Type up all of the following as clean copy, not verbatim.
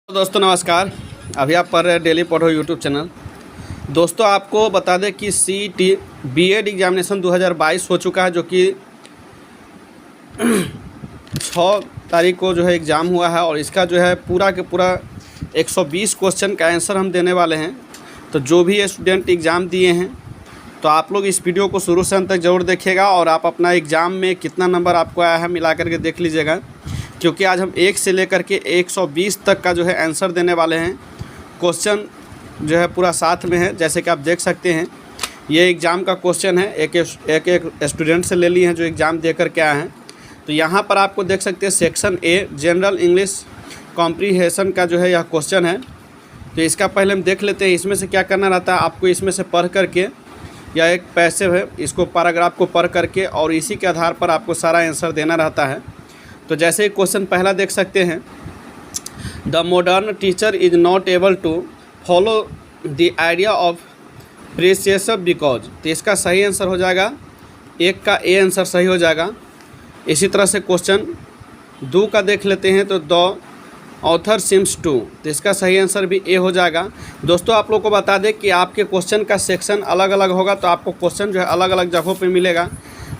तो दोस्तों नमस्कार। अभी आप पढ़ रहे हैं डेली पढ़ो यूट्यूब चैनल। दोस्तों आपको बता दें कि CET बीएड एग्जामिनेशन 2022 हो चुका है, जो कि 6 तारीख को जो है एग्ज़ाम हुआ है और इसका जो है पूरा के पूरा 120 क्वेश्चन का आंसर हम देने वाले हैं। तो जो भी स्टूडेंट एग्ज़ाम दिए हैं तो आप लोग इस वीडियो को शुरू से अंत तक ज़रूर देखिएगा और आप अपना एग्ज़ाम में कितना नंबर आपको आया है मिला करके देख लीजिएगा, क्योंकि आज हम 1 से लेकर के 120 तक का जो है आंसर देने वाले हैं। क्वेश्चन जो है पूरा साथ में है, जैसे कि आप देख सकते हैं ये एग्ज़ाम का क्वेश्चन है। एक स्टूडेंट से ले लिए हैं जो एग्ज़ाम दे कर के आए हैं। तो यहाँ पर आपको देख सकते हैं section a general English comprehension का जो है यह क्वेश्चन है। तो इसका पहले हम देख लेते हैं इसमें से क्या करना रहता है। आपको इसमें से पढ़ करके, यह एक पैसिव है, इसको पैराग्राफ को पढ़ करके और इसी के आधार पर आपको सारा आंसर देना रहता है। तो जैसे क्वेश्चन पहला देख सकते हैं, the modern teacher is not able to follow the idea of appreciation because. तो इसका सही आंसर हो जाएगा, एक का ए आंसर सही हो जाएगा। इसी तरह से क्वेश्चन 2 का देख लेते हैं, तो द ऑथर सिम्स टू, तो इसका सही आंसर भी ए हो जाएगा। दोस्तों आप लोग को बता दें कि आपके क्वेश्चन का सेक्शन अलग अलग होगा, तो आपको क्वेश्चन जो है अलग अलग जगहों पे मिलेगा।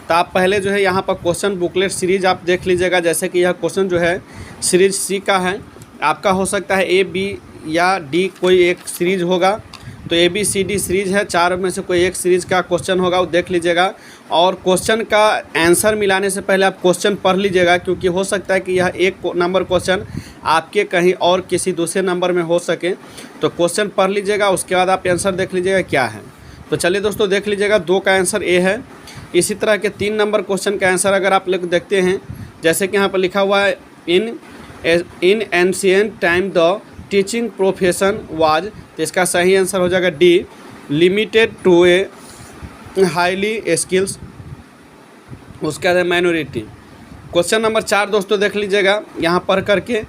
तो आप पहले जो है यहाँ पर क्वेश्चन बुकलेट सीरीज़ आप देख लीजिएगा। जैसे कि यह क्वेश्चन जो है सीरीज सी का है, आपका हो सकता है ए बी या डी कोई एक सीरीज होगा। तो ABCD सीरीज है, 4 में से कोई एक सीरीज़ का क्वेश्चन होगा, वो देख लीजिएगा। और क्वेश्चन का आंसर मिलाने से पहले आप क्वेश्चन पढ़ लीजिएगा, क्योंकि हो सकता है कि यह एक नंबर क्वेश्चन आपके कहीं और किसी दूसरे नंबर में हो सके। तो क्वेश्चन पढ़ लीजिएगा, उसके बाद आप आंसर देख लीजिएगा क्या है। तो चलिए दोस्तों देख लीजिएगा, 2 का आंसर ए है। इसी तरह के 3 नंबर क्वेश्चन का आंसर अगर आप लोग देखते हैं, जैसे कि यहाँ पर लिखा हुआ है in ancient time the teaching profession was, तो इसका सही आंसर हो जाएगा D, limited to a highly skills. उसके बाद माइनॉरिटी। क्वेश्चन नंबर 4 दोस्तों देख लीजिएगा यहाँ पढ़ करके,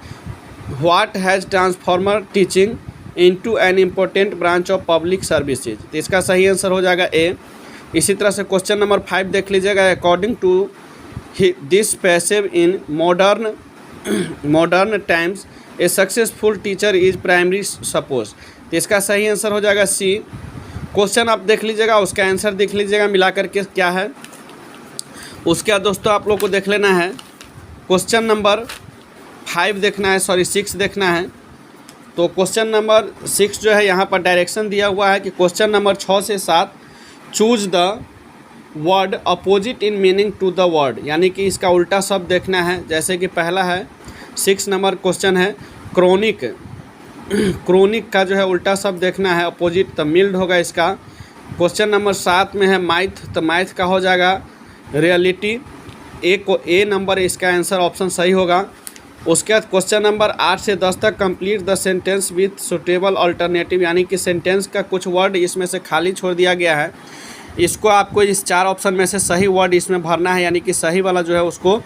what has transformer teaching into an important branch of public services, तो इसका सही आंसर हो जाएगा ए। इसी तरह से क्वेश्चन नंबर 5 देख लीजिएगा, according to this passive in modern times a successful teacher is primary suppose, तो इसका सही आंसर हो जाएगा सी। क्वेश्चन आप देख लीजिएगा, उसका आंसर देख लीजिएगा मिला करके क्या है। उसके बाद दोस्तों आप लोग को देख लेना है क्वेश्चन नंबर 5 देखना है, 6 देखना है। तो क्वेश्चन नंबर 6 जो है यहाँ पर डायरेक्शन दिया हुआ है कि क्वेश्चन नंबर 6 से 7 choose the word opposite in meaning to the word, यानी कि इसका उल्टा शब्द देखना है। जैसे कि पहला है 6 नंबर क्वेश्चन है क्रोनिक, क्रोनिक का जो है उल्टा शब्द देखना है, अपोजिट, तो मिल्ड होगा इसका। क्वेश्चन नंबर 7 में है माइथ, तो माइथ का हो जाएगा रियलिटी, ए नंबर इसका आंसर ऑप्शन सही होगा। उसके बाद क्वेश्चन नंबर 8 से 10 तक complete the sentence with suitable alternative, यानी कि सेंटेंस का कुछ वर्ड इसमें से खाली छोड़ दिया गया है। इसको आपको इस 4 ऑप्शन में से सही वर्ड इसमें भरना है, यानी कि सही वाला जो है उसको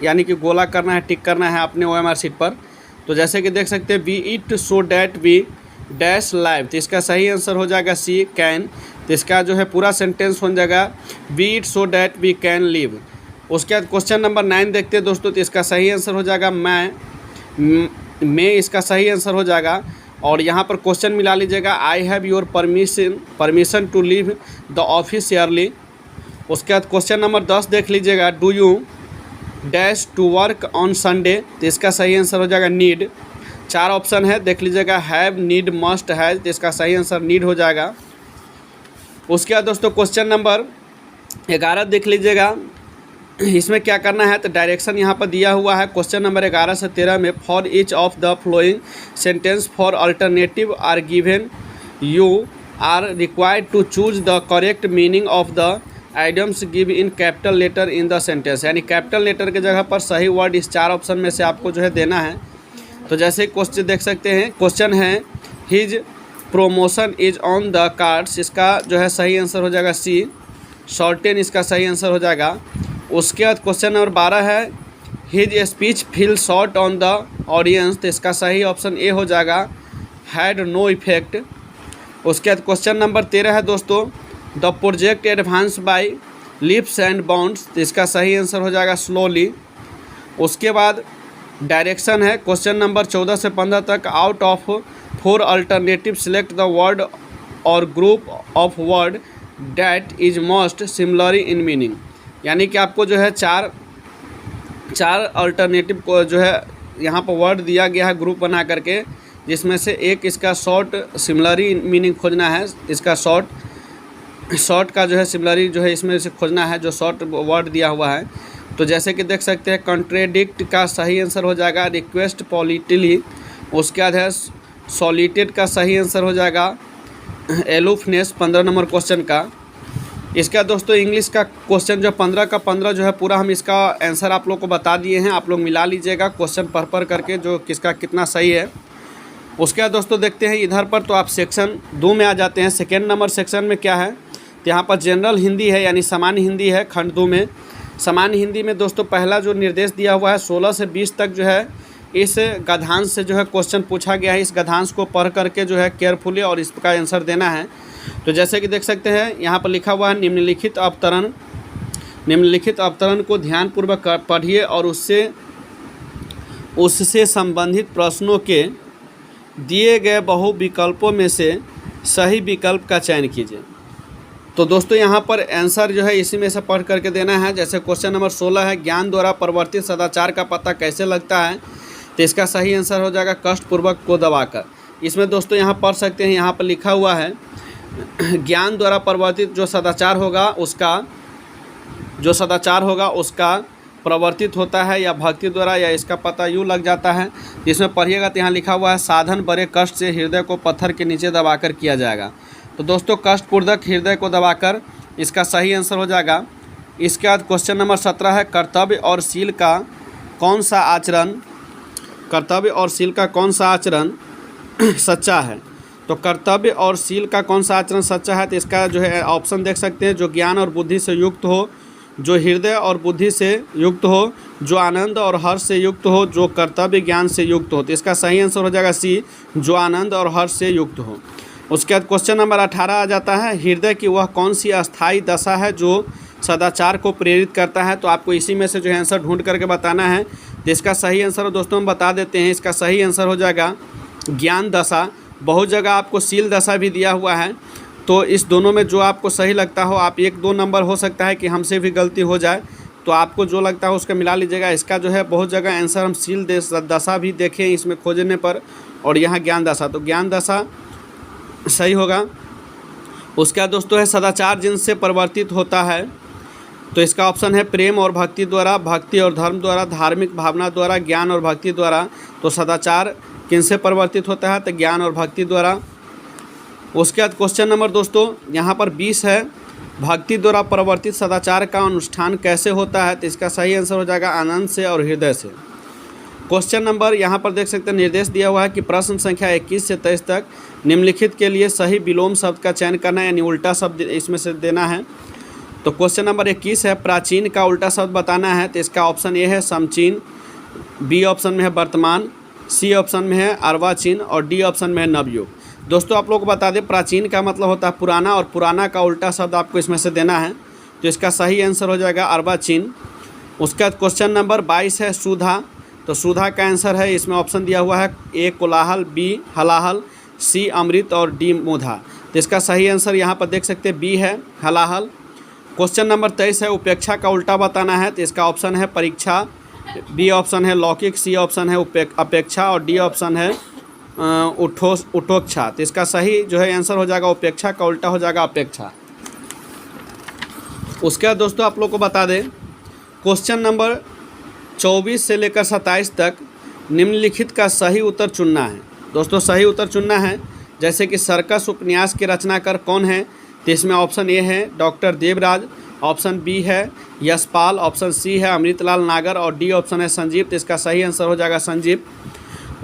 यानी कि गोला करना है, टिक करना है अपने OMR शीट पर। तो जैसे कि देख सकते हैं we eat so that we dash live, तो इसका सही आंसर हो जाएगा सी कैन, तो इसका जो है पूरा सेंटेंस हो जाएगा we eat so that we can live. उसके बाद क्वेश्चन नंबर 9 देखते हैं दोस्तों, तो इसका सही आंसर हो जाएगा मैं इसका सही आंसर हो जाएगा। और यहाँ पर क्वेश्चन मिला लीजिएगा, I have your permission to leave the office early. उसके बाद क्वेश्चन नंबर 10 देख लीजिएगा, do you dash to work on Sunday, तो इसका सही आंसर हो जाएगा नीड। 4 ऑप्शन है देख लीजिएगा, हैव, नीड, मस्ट, हैज, तो इसका सही आंसर नीड हो जाएगा। उसके बाद दोस्तों क्वेश्चन नंबर 11 देख लीजिएगा, इसमें क्या करना है, तो डायरेक्शन यहाँ पर दिया हुआ है क्वेश्चन नंबर 11 से 13 में, for each of the following sentence four alternative are given, you are required to choose the correct meaning of the idioms give in capital letter in the sentence, यानी capital letter के जगह पर सही word इस 4 option में से आपको जो है देना है। तो जैसे क्वेश्चन देख सकते हैं, क्वेश्चन है his promotion is on the cards, इसका जो है सही आंसर हो जाएगा सी, शॉर्टेन इसका सही आंसर हो जाएगा। उसके बाद क्वेश्चन नंबर 12 है his speech feel short on the audience, तो इसका सही ऑप्शन ए हो जाएगा, हैड नो इफेक्ट। उसके बाद क्वेश्चन नंबर 13 है दोस्तों, the project advance by leaps and bounds, तो इसका सही आंसर हो जाएगा स्लोली। उसके बाद डायरेक्शन है क्वेश्चन नंबर 14 से 15 तक। Out of 4 alternative select the word और group of word that is most similar in meaning. यानी कि आपको जो है चार अल्टरनेटिव को जो है यहाँ पर वर्ड दिया गया है ग्रुप बना करके, जिसमें से एक इसका शॉर्ट सिमिलरी मीनिंग खोजना है। इसका शॉर्ट का जो है सिमिलरी जो है इसमें से खोजना है, जो शॉर्ट वर्ड दिया हुआ है। तो जैसे कि देख सकते हैं कंट्रेडिक्ट का सही आंसर हो जाएगा रिक्वेस्ट पॉलिटिली। उसके बाद है सॉलिटेड का सही आंसर हो जाएगा एलूफनेस 15 नंबर क्वेश्चन का। इसका दोस्तों इंग्लिश का क्वेश्चन जो 15 का 15 जो है पूरा हम इसका आंसर आप लोग को बता दिए हैं। आप लोग मिला लीजिएगा क्वेश्चन पढ़ करके जो किसका कितना सही है। उसके बाद दोस्तों देखते हैं इधर पर, तो आप सेक्शन 2 में आ जाते हैं। सेकेंड नंबर सेक्शन में क्या है, तो यहाँ पर जनरल हिंदी है यानी सामान्य हिंदी है। खंड 2 में सामान्य हिंदी में दोस्तों पहला जो निर्देश दिया हुआ है 16 से 20 तक जो है इस गद्यांश से जो है क्वेश्चन पूछा गया है। इस गद्यांश को पढ़ करके जो है केयरफुली और इसका आंसर देना है। तो जैसे कि देख सकते हैं यहाँ पर लिखा हुआ है निम्नलिखित अवतरण को ध्यानपूर्वक पढ़िए और उससे संबंधित प्रश्नों के दिए गए बहु विकल्पों में से सही विकल्प का चयन कीजिए। तो दोस्तों यहाँ पर आंसर जो है इसी में से पढ़ करके देना है। जैसे क्वेश्चन नंबर 16 है ज्ञान द्वारा परिवर्तित सदाचार का पता कैसे लगता है, तो इसका सही आंसर हो जाएगा कष्टपूर्वक को दबाकर। इसमें दोस्तों यहाँ पढ़ सकते हैं, यहाँ पर लिखा हुआ है ज्ञान द्वारा परिवर्तित जो सदाचार होगा उसका प्रवर्तित होता है या भक्ति द्वारा, या इसका पता यूँ लग जाता है। इसमें पढ़िएगा तो यहाँ लिखा हुआ है साधन बड़े कष्ट से हृदय को पत्थर के नीचे दबाकर किया जाएगा। तो दोस्तों कष्टपूर्वक हृदय को दबाकर इसका सही आंसर हो जाएगा। इसके बाद क्वेश्चन नंबर 17 है कर्तव्य और शील का कौन सा आचरण सच्चा है। तो कर्तव्य और शील का कौन सा आचरण सच्चा है, तो इसका जो है ऑप्शन देख सकते हैं। जो ज्ञान और बुद्धि से युक्त हो, जो हृदय और बुद्धि से युक्त हो, जो आनंद और हर्ष से युक्त हो, जो कर्तव्य ज्ञान से युक्त हो। तो इसका सही आंसर हो जाएगा सी, जो आनंद और हर्ष से युक्त हो। उसके बाद क्वेश्चन नंबर 18 आ जाता है हृदय की वह कौन सी अस्थायी दशा है जो सदाचार को प्रेरित करता है। तो आपको इसी में से जो है आंसर ढूंढ करके बताना है। तो इसका सही आंसर दोस्तों हम बता देते हैं। इसका सही आंसर हो जाएगा ज्ञान दशा। बहुत जगह आपको शील दशा भी दिया हुआ है। तो इस दोनों में जो आपको सही लगता हो, आप 1-2 नंबर हो सकता है कि हमसे भी गलती हो जाए, तो आपको जो लगता है उसका मिला लीजिएगा। इसका जो है बहुत जगह आंसर हम शील दशा भी देखें इसमें खोजने पर, और यहाँ ज्ञान दशा, तो ज्ञान दशा सही होगा। उसके बाद दोस्तों है सदाचार जिनसे परिवर्तित होता है। तो इसका ऑप्शन है प्रेम और भक्ति द्वारा, भक्ति और धर्म द्वारा, धार्मिक भावना द्वारा, ज्ञान और भक्ति द्वारा। तो सदाचार किनसे परिवर्तित होता है, तो ज्ञान और भक्ति द्वारा। उसके बाद क्वेश्चन नंबर दोस्तों यहाँ पर 20 है भक्ति द्वारा परिवर्तित सदाचार का अनुष्ठान कैसे होता है। तो इसका सही आंसर हो जाएगा आनंद से और हृदय से। क्वेश्चन नंबर यहाँ पर देख सकते हैं निर्देश दिया हुआ है कि प्रश्न संख्या 21 से 23 तक निम्नलिखित के लिए सही विलोम शब्द का चयन करना है, यानी उल्टा शब्द इसमें से देना है। तो क्वेश्चन नंबर 21 है प्राचीन का उल्टा शब्द बताना है। तो इसका ऑप्शन ए है समचीन, बी ऑप्शन में है वर्तमान, सी ऑप्शन में है अर्वाचीन और डी ऑप्शन में है नवयुग। दोस्तों आप लोग को बता दें प्राचीन का मतलब होता है पुराना, और पुराना का उल्टा शब्द आपको इसमें से देना है। तो इसका सही आंसर हो जाएगा अर्वाचीन। उसके बाद क्वेश्चन नंबर 22 है सुधा। तो सुधा का आंसर है, इसमें ऑप्शन दिया हुआ है ए कोलाहल, बी हलाहल, सी अमृत और डी मोधा। तो इसका सही आंसर यहाँ पर देख सकते हैं बी है हलाहल। क्वेश्चन नंबर 23 है उपेक्षा का उल्टा बताना है। तो इसका ऑप्शन है परीक्षा, बी ऑप्शन है लौकिक, सी ऑप्शन है अपेक्षा और डी ऑप्शन है उठोक्षा। तो इसका सही जो है आंसर हो जाएगा उपेक्षा का उल्टा हो जाएगा अपेक्षा। उसके बाद दोस्तों आप लोग को बता दें क्वेश्चन नंबर 24 से लेकर 27 तक निम्नलिखित का सही उत्तर चुनना है। दोस्तों सही उत्तर चुनना है, जैसे कि सर्कस उपन्यास के रचनाकार कौन है। तो इसमें ऑप्शन ए है डॉक्टर देवराज, ऑप्शन बी है यशपाल, ऑप्शन सी है अमृतलाल नागर और डी ऑप्शन है संजीव। तो इसका सही आंसर हो जाएगा संजीव।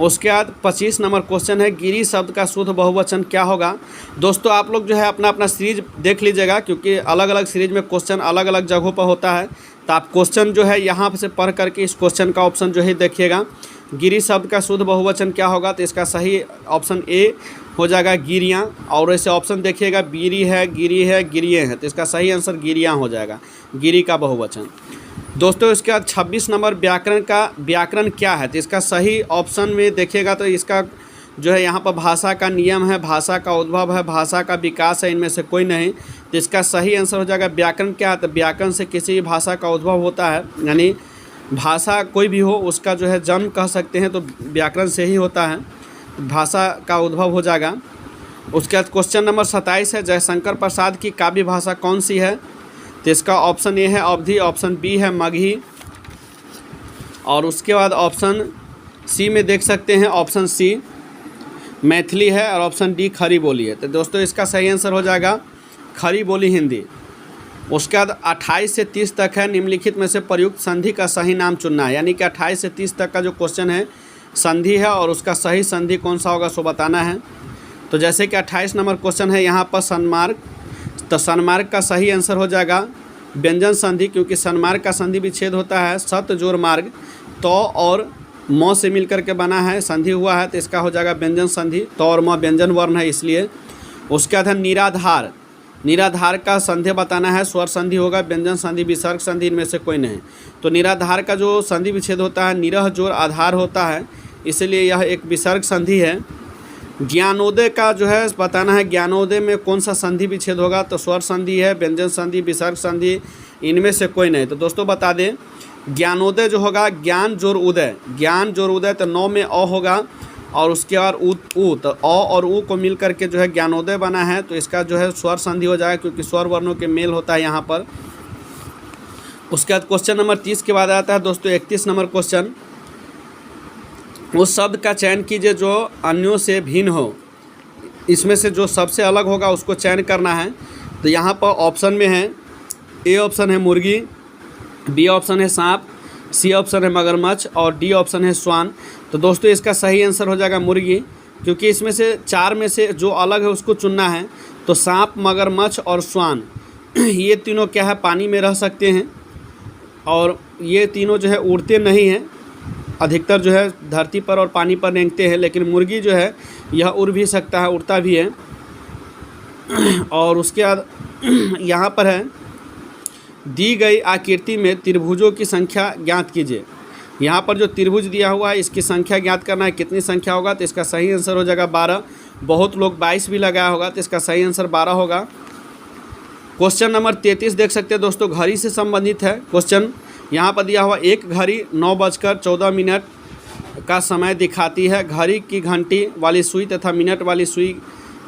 उसके बाद 25 नंबर क्वेश्चन है गिरी शब्द का शुद्ध बहुवचन क्या होगा। दोस्तों आप लोग जो है अपना अपना सीरीज देख लीजिएगा, क्योंकि अलग अलग सीरीज में क्वेश्चन अलग अलग जगहों पर होता है। तो आप क्वेश्चन जो है यहाँ से पढ़ करके इस क्वेश्चन का ऑप्शन जो है देखिएगा, गिरी शब्द का शुद्ध बहुवचन क्या होगा। तो इसका सही ऑप्शन ए हो जाएगा गिरियाँ, और ऐसे ऑप्शन देखिएगा बीरी है, गिरी है, गिरिये हैं। तो इसका सही आंसर गिरियाँ हो जाएगा, गिरी का बहुवचन। दोस्तों इसके बाद 26 नंबर व्याकरण क्या है, तो इसका सही ऑप्शन में देखिएगा तो इसका जो है यहाँ पर भाषा का नियम है, भाषा का उद्भव है, भाषा का विकास है, इनमें से कोई नहीं। तो इसका सही आंसर हो जाएगा व्याकरण क्या है, तो व्याकरण से किसी भी भाषा का उद्भव होता है, यानी भाषा कोई भी हो उसका जो है जन्म कह सकते हैं, तो व्याकरण से ही होता है, भाषा का उद्भव हो जाएगा। उसके बाद क्वेश्चन नंबर 27 है, जयशंकर प्रसाद की काव्य भाषा कौन सी है, तो इसका ऑप्शन ए है अवधी, ऑप्शन बी है मगही, और उसके बाद ऑप्शन सी में देख सकते हैं ऑप्शन सी मैथिली है, और ऑप्शन डी खड़ी बोली है। तो दोस्तों इसका सही आंसर हो जाएगा खड़ी बोली हिंदी। उसके बाद 28 से 30 तक है, निम्नलिखित में से प्रयुक्त संधि का सही नाम चुनना है, यानी कि 28 से 30 तक का जो क्वेश्चन है संधि है, और उसका सही संधि कौन सा होगा सो बताना है। तो जैसे कि 28 नंबर क्वेश्चन है यहाँ पर सन्मार्ग, तो सन्मार्ग का सही आंसर हो जाएगा व्यंजन संधि, क्योंकि सन्मार्ग का संधि विच्छेद होता है सत जोड़ मार्ग, तो और म से मिल करके बना है, संधि हुआ है, तो इसका हो जाएगा व्यंजन संधि, तो और म व्यंजन वर्ण है इसलिए। उसके बाद है निराधार, निराधार का संधि बताना है, स्वर संधि होगा, व्यंजन संधि, विसर्ग संधि, इनमें से कोई नहीं। तो निराधार का जो संधि विच्छेद होता है निरह जोड़ आधार होता है, इसलिए यह एक विसर्ग संधि है। ज्ञानोदय का जो है बताना है, ज्ञानोदय में कौन सा संधि विच्छेद होगा, तो स्वर संधि है, व्यंजन संधि, विसर्ग संधि, इनमें से कोई नहीं। तो दोस्तों बता दें ज्ञानोदय जो होगा ज्ञान जोड़ उदय, ज्ञान जोड़ उदय, तो 9 में अ होगा, और उसके बाद उ, तो अ और उ को मिल करके जो है ज्ञानोदय बना है, तो इसका जो है स्वर संधि हो जाएगा, क्योंकि स्वर वर्णों के मेल होता है यहाँ पर। उसके बाद क्वेश्चन नंबर 30 के बाद आता है दोस्तों 31 नंबर क्वेश्चन, उस शब्द का चयन कीजिए जो अन्यों से भिन्न हो, इसमें से जो सबसे अलग होगा उसको चयन करना है। तो यहाँ पर ऑप्शन में है, ए ऑप्शन है मुर्गी, बी ऑप्शन है सांप, सी ऑप्शन है मगरमच्छ, और डी ऑप्शन है श्वान। तो दोस्तों इसका सही आंसर हो जाएगा मुर्गी, क्योंकि इसमें से 4 में से जो अलग है उसको चुनना है। तो सांप, मगरमच्छ और श्वान ये तीनों क्या है पानी में रह सकते हैं, और ये तीनों जो है उड़ते नहीं हैं, अधिकतर जो है धरती पर और पानी पर रेंगते हैं, लेकिन मुर्गी जो है यह उड़ भी सकता है, उड़ता भी है। और उसके बाद यहाँ पर है दी गई आकृति में त्रिभुजों की संख्या ज्ञात कीजिए। यहाँ पर जो त्रिभुज दिया हुआ है इसकी संख्या ज्ञात करना है, कितनी संख्या होगा, तो इसका सही आंसर हो जाएगा 12। बहुत लोग 22 भी लगाया होगा, तो इसका सही आंसर 12 होगा। क्वेश्चन नंबर 33 देख सकते हैं दोस्तों, घड़ी से संबंधित है क्वेश्चन। यहाँ पर दिया हुआ एक घड़ी 9:14 का समय दिखाती है, घड़ी की घंटी वाली सुई तथा मिनट वाली सुई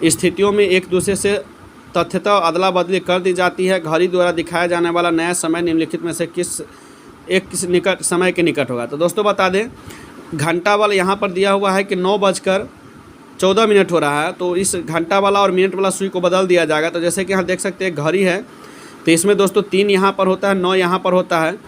स्थितियों में एक दूसरे से तथ्यतः अदला बदली कर दी जाती है। घड़ी द्वारा दिखाया जाने वाला नया समय निम्नलिखित में से किस निकट समय के निकट होगा। तो दोस्तों बता दें घंटा वाला यहाँ पर दिया हुआ है कि 9:14 हो रहा है, तो इस घंटा वाला और मिनट वाला सुई को बदल दिया जाएगा। तो जैसे कि यहाँ देख सकते हैं घड़ी है, तो इसमें दोस्तों 3 यहाँ पर होता है, 9 यहाँ पर होता है।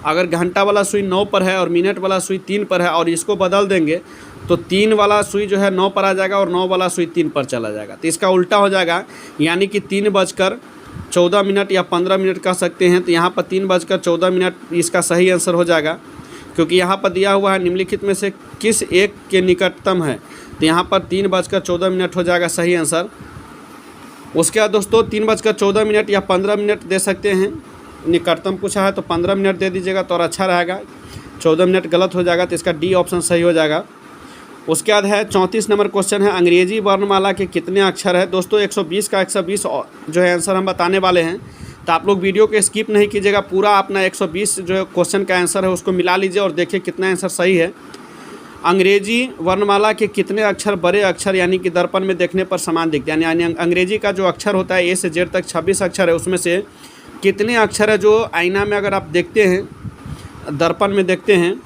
अगर घंटा वाला सुई 9 पर है और मिनट वाला सुई 3 पर है, और इसको बदल देंगे तो 3 वाला सुई जो है 9 पर आ जाएगा, और 9 वाला सुई 3 पर चला जाएगा। तो इसका उल्टा हो जाएगा, यानी कि 3:14 या 15 मिनट कह सकते हैं। तो यहाँ पर 3:14 इसका सही आंसर हो जाएगा, क्योंकि यहाँ पर दिया हुआ है निम्नलिखित में से किस एक के निकटतम है। तो यहाँ पर 3:14 हो जाएगा सही आंसर। उसके बाद दोस्तों 3:14 या 15 मिनट दे सकते हैं, निकटतम पूछा है तो 15 मिनट दे दीजिएगा तो और अच्छा रहेगा। 14 मिनट गलत हो जाएगा, तो इसका डी ऑप्शन सही हो जाएगा। उसके बाद है 34 नंबर क्वेश्चन है, अंग्रेजी वर्णमाला के कितने अक्षर है। दोस्तों 120 का 120 जो है आंसर हम बताने वाले हैं, तो आप लोग वीडियो को स्किप नहीं कीजिएगा, पूरा अपना 120 जो है क्वेश्चन का आंसर है उसको मिला लीजिए और देखिए कितना आंसर सही है। अंग्रेजी वर्णमाला के कितने अक्षर बड़े अक्षर यानी कि दर्पण में देखने पर समान दिखते हैं, यानी अंग्रेजी का जो अक्षर होता है ए से जेड तक 26 अक्षर है, उसमें से कितने अक्षर है जो आईना में अगर आप देखते हैं, दर्पण में देखते हैं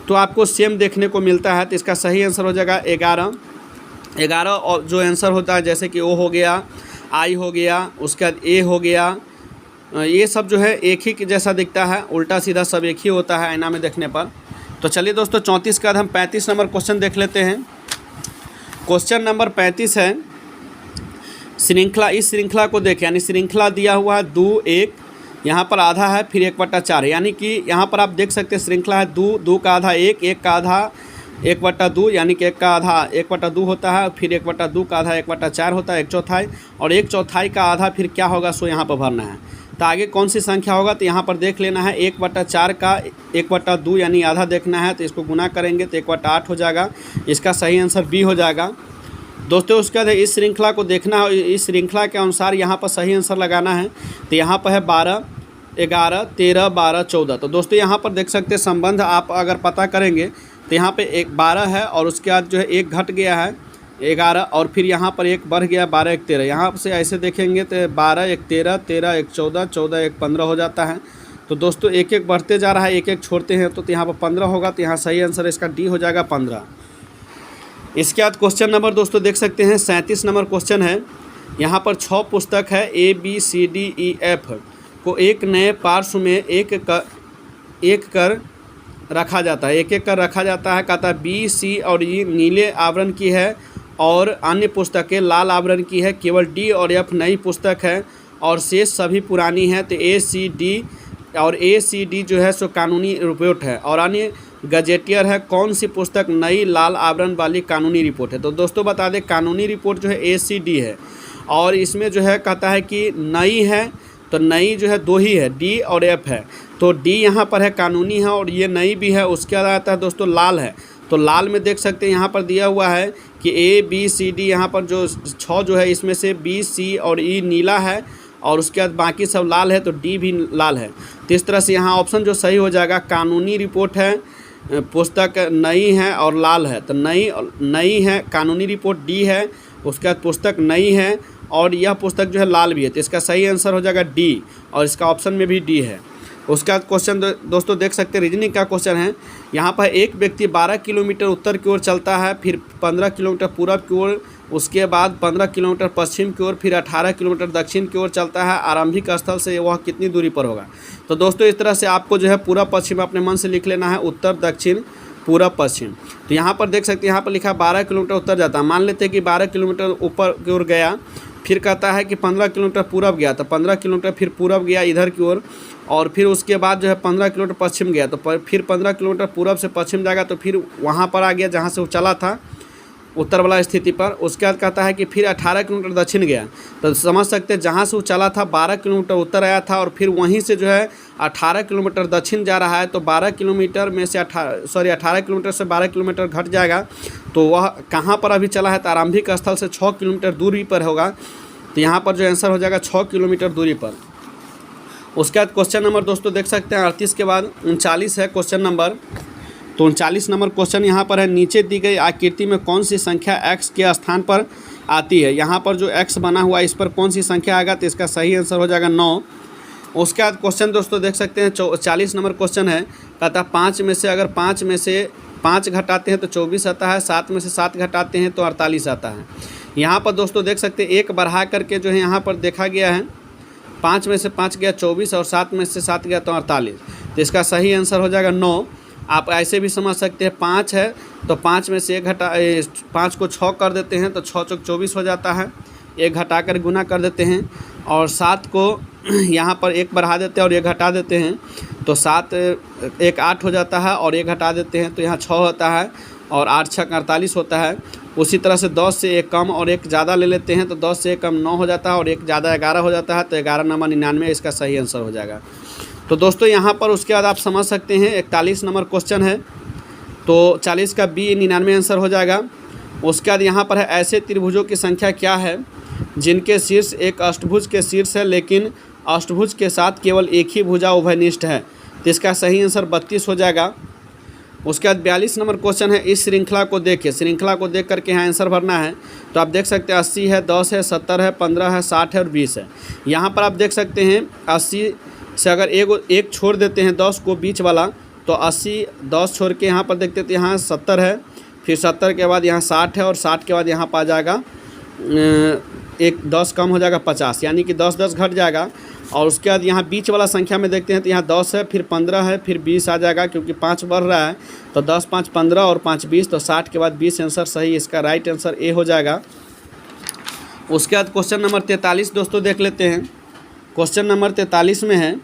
तो आपको सेम देखने को मिलता है। तो इसका सही आंसर हो जाएगा 11 और जो आंसर होता है जैसे कि ओ हो गया, आई हो गया, उसके बाद ए हो गया, ये सब जो है एक ही जैसा दिखता है, उल्टा सीधा सब एक ही होता है आईना में देखने पर। तो चलिए दोस्तों 34 के बाद हम 35 नंबर क्वेश्चन देख लेते हैं। क्वेश्चन नंबर 35 है, श्रृंखला, इस श्रृंखला को देखें, यानी श्रृंखला दिया हुआ है 2 1, यहाँ पर आधा है, फिर 1/4, यानी कि यहाँ पर आप देख सकते हैं श्रृंखला है 2 का आधा 1, 1 का आधा 1/2, यानी कि 1 का आधा 1/2 होता है, फिर 1/2 का आधा 1/4 होता है, 1/4, और 1/4 का आधा फिर क्या होगा सो यहाँ पर भरना है। तो आगे कौन सी संख्या होगा, तो यहाँ पर देख लेना है 1/4 का 1/2 यानी आधा देखना है, तो इसको गुना करेंगे तो 1/8 हो जाएगा। इसका सही आंसर बी हो जाएगा। दोस्तों उसके बाद इस श्रृंखला को देखना है, इस श्रृंखला के अनुसार यहाँ पर सही आंसर लगाना है। तो यहाँ पर है 12, 11, 13, 12, 14। तो दोस्तों यहाँ पर देख सकते हैं संबंध आप अगर पता करेंगे तो यहाँ पे 12 है और उसके बाद जो है 1 घट गया है 11 और फिर यहाँ पर 1 बढ़ गया 12, 1, 13। यहाँ से ऐसे देखेंगे तो 12, 1, 13, 13, 1, 14, 14, 1, 15 हो जाता है। तो दोस्तों 1, 1 बढ़ते जा रहा है, 1, 1 छोड़ते हैं तो यहाँ पर 15 होगा। तो यहाँ सही आंसर इसका डी हो जाएगा 15। इसके बाद क्वेश्चन नंबर दोस्तों देख सकते हैं 37 नंबर क्वेश्चन है। यहाँ पर 6 पुस्तक है ABCDEF को एक नए पार्श्व में एक कर रखा जाता है, एक कर रखा जाता है। कहता है B, C और E नीले आवरण की है और अन्य पुस्तकें लाल आवरण की है। केवल D और F नई पुस्तक है और शेष सभी पुरानी है। तो ACD जो है सो कानूनी रिपोर्ट है और अन्य गजेटियर है। कौन सी पुस्तक नई लाल आवरण वाली कानूनी रिपोर्ट है? तो दोस्तों बता दें कानूनी रिपोर्ट जो है ACD है और इसमें जो है कहता है कि नई है, तो नई जो है 2 ही है, D और F है। तो D यहाँ पर है कानूनी है और ये नई भी है। उसके बाद आता है दोस्तों लाल है। तो लाल में देख सकते हैं यहाँ पर दिया हुआ है कि ABCD यहाँ पर जो 6 जो है इसमें से B, C और E नीला है और उसके बाद बाकी सब लाल है, तो D भी लाल है। तो इस तरह से यहाँ ऑप्शन जो सही हो जाएगा कानूनी रिपोर्ट है, पुस्तक नई है और लाल है। तो नई है, कानूनी रिपोर्ट D है, उसके बाद पुस्तक नई है और यह पुस्तक जो है लाल भी है। तो इसका सही आंसर हो जाएगा D और इसका ऑप्शन में भी D है। उसका क्वेश्चन दोस्तों देख सकते हैं रीजनिंग का क्वेश्चन है। यहाँ पर एक व्यक्ति 12 किलोमीटर उत्तर की ओर चलता है, फिर 15 किलोमीटर पूरब की ओर, उसके बाद 15 किलोमीटर पश्चिम की ओर, फिर 18 किलोमीटर दक्षिण की ओर चलता है। आरंभिक स्थल से वह कितनी दूरी पर होगा? तो दोस्तों इस तरह से आपको जो है पूरब पश्चिम अपने मन से लिख लेना है, उत्तर दक्षिण पूरब पश्चिम। तो यहाँ पर देख सकते हैं यहाँ पर लिखा 12 किलोमीटर उत्तर जाता है। मान लेते हैं कि 12 किलोमीटर ऊपर की ओर गया, फिर कहता है कि 15 किलोमीटर पूरब गया, तो 15 किलोमीटर फिर पूरब गया इधर की ओर और फिर उसके बाद जो है 15 किलोमीटर पश्चिम गया, तो फिर 15 किलोमीटर पूरब से पश्चिम जाएगा तो फिर वहाँ पर आ गया जहाँ से वो चला था उत्तर वाला स्थिति पर। उसके बाद कहता है कि फिर 18 किलोमीटर दक्षिण गया, तो समझ सकते हैं जहाँ से वो चला था 12 किलोमीटर उत्तर आया था और फिर वहीं से जो है 18 किलोमीटर दक्षिण जा रहा है। तो 12 किलोमीटर में से 18 किलोमीटर से 12 किलोमीटर घट जाएगा, तो वह कहाँ पर अभी चला है? तो आरंभिक स्थल से 6 किलोमीटर दूरी पर होगा। तो यहाँ पर जो आंसर हो जाएगा 6 किलोमीटर दूरी पर। उसके बाद क्वेश्चन नंबर दोस्तों देख सकते हैं 38 के बाद 39 है क्वेश्चन नंबर। तो 39 नंबर क्वेश्चन यहाँ पर है, नीचे दी गई आकृति में कौन सी संख्या x के स्थान पर आती है? यहाँ पर जो x बना हुआ है इस पर कौन सी संख्या आएगा? तो इसका सही आंसर हो जाएगा 9। उसके बाद क्वेश्चन दोस्तों देख सकते हैं 40 नंबर क्वेश्चन है। कहता है 5 में से अगर 5 में से 5 घटाते हैं तो 24 आता है, 7 में से 7 घटाते हैं तो 48 आता है। यहाँ पर दोस्तों देख सकते हैं 1 बढ़ा करके जो है यहाँ पर देखा गया है, 5 में से 5 गया 24 और 7 में से 7 गया तो 48। तो इसका सही आंसर हो जाएगा 9। आप ऐसे भी समझ सकते हैं 5 है तो 5 में से 5 को 6 कर देते हैं तो 6 चौक 24 हो जाता है, 1 घटा कर गुना कर देते हैं और 7 को यहाँ पर 1 बढ़ा देते हैं और 1 घटा देते हैं तो 7 1 8 हो जाता है और 1 घटा देते हैं तो यहाँ 6 होता है और 8 6 48 होता है। उसी तरह से 10 से 1 कम और 1 ज़्यादा ले लेते हैं तो 10 से 1 कम 9 हो जाता है और 1 ज़्यादा 11 हो जाता है, तो 11 नंबर 99 इसका सही आंसर हो जाएगा। तो दोस्तों यहाँ पर उसके बाद आप समझ सकते हैं 41 नंबर क्वेश्चन है, तो 40 का बी 99 आंसर हो जाएगा। उसके बाद यहाँ पर है, ऐसे त्रिभुजों की संख्या क्या है जिनके शीर्ष एक अष्टभुज के शीर्ष है लेकिन अष्टभुज के साथ केवल एक ही भुजा उभयनिष्ठ है? तो इसका सही आंसर 32 हो जाएगा। उसके बाद 42 नंबर क्वेश्चन है, इस श्रृंखला को देखिए, श्रृंखला को देख करके यहाँ आंसर भरना है। तो आप देख सकते हैं 80 है, 10 है, 70 है, 15 है, 60 है और 20 है। यहाँ पर आप देख सकते हैं 80 से अगर एक छोड़ देते हैं 10 को बीच वाला तो 80 10 छोड़ के यहाँ पर देखते हैं यहाँ 70 है, फिर 70 के बाद यहाँ 60 है और 60 के बाद यहाँ पर आ जाएगा 10 कम हो जाएगा 50, यानी कि 10 10 घट जाएगा। और उसके बाद यहाँ बीच वाला संख्या में देखते हैं तो यहाँ 10 है, फिर 15 है, फिर 20 आ जाएगा क्योंकि 5 बढ़ रहा है तो 10 5 15 और 5 20, तो 60 के बाद 20 आंसर सही, इसका राइट आंसर ए हो जाएगा। उसके बाद क्वेश्चन नंबर 43 दोस्तों देख लेते हैं। क्वेश्चन नंबर 43 में है,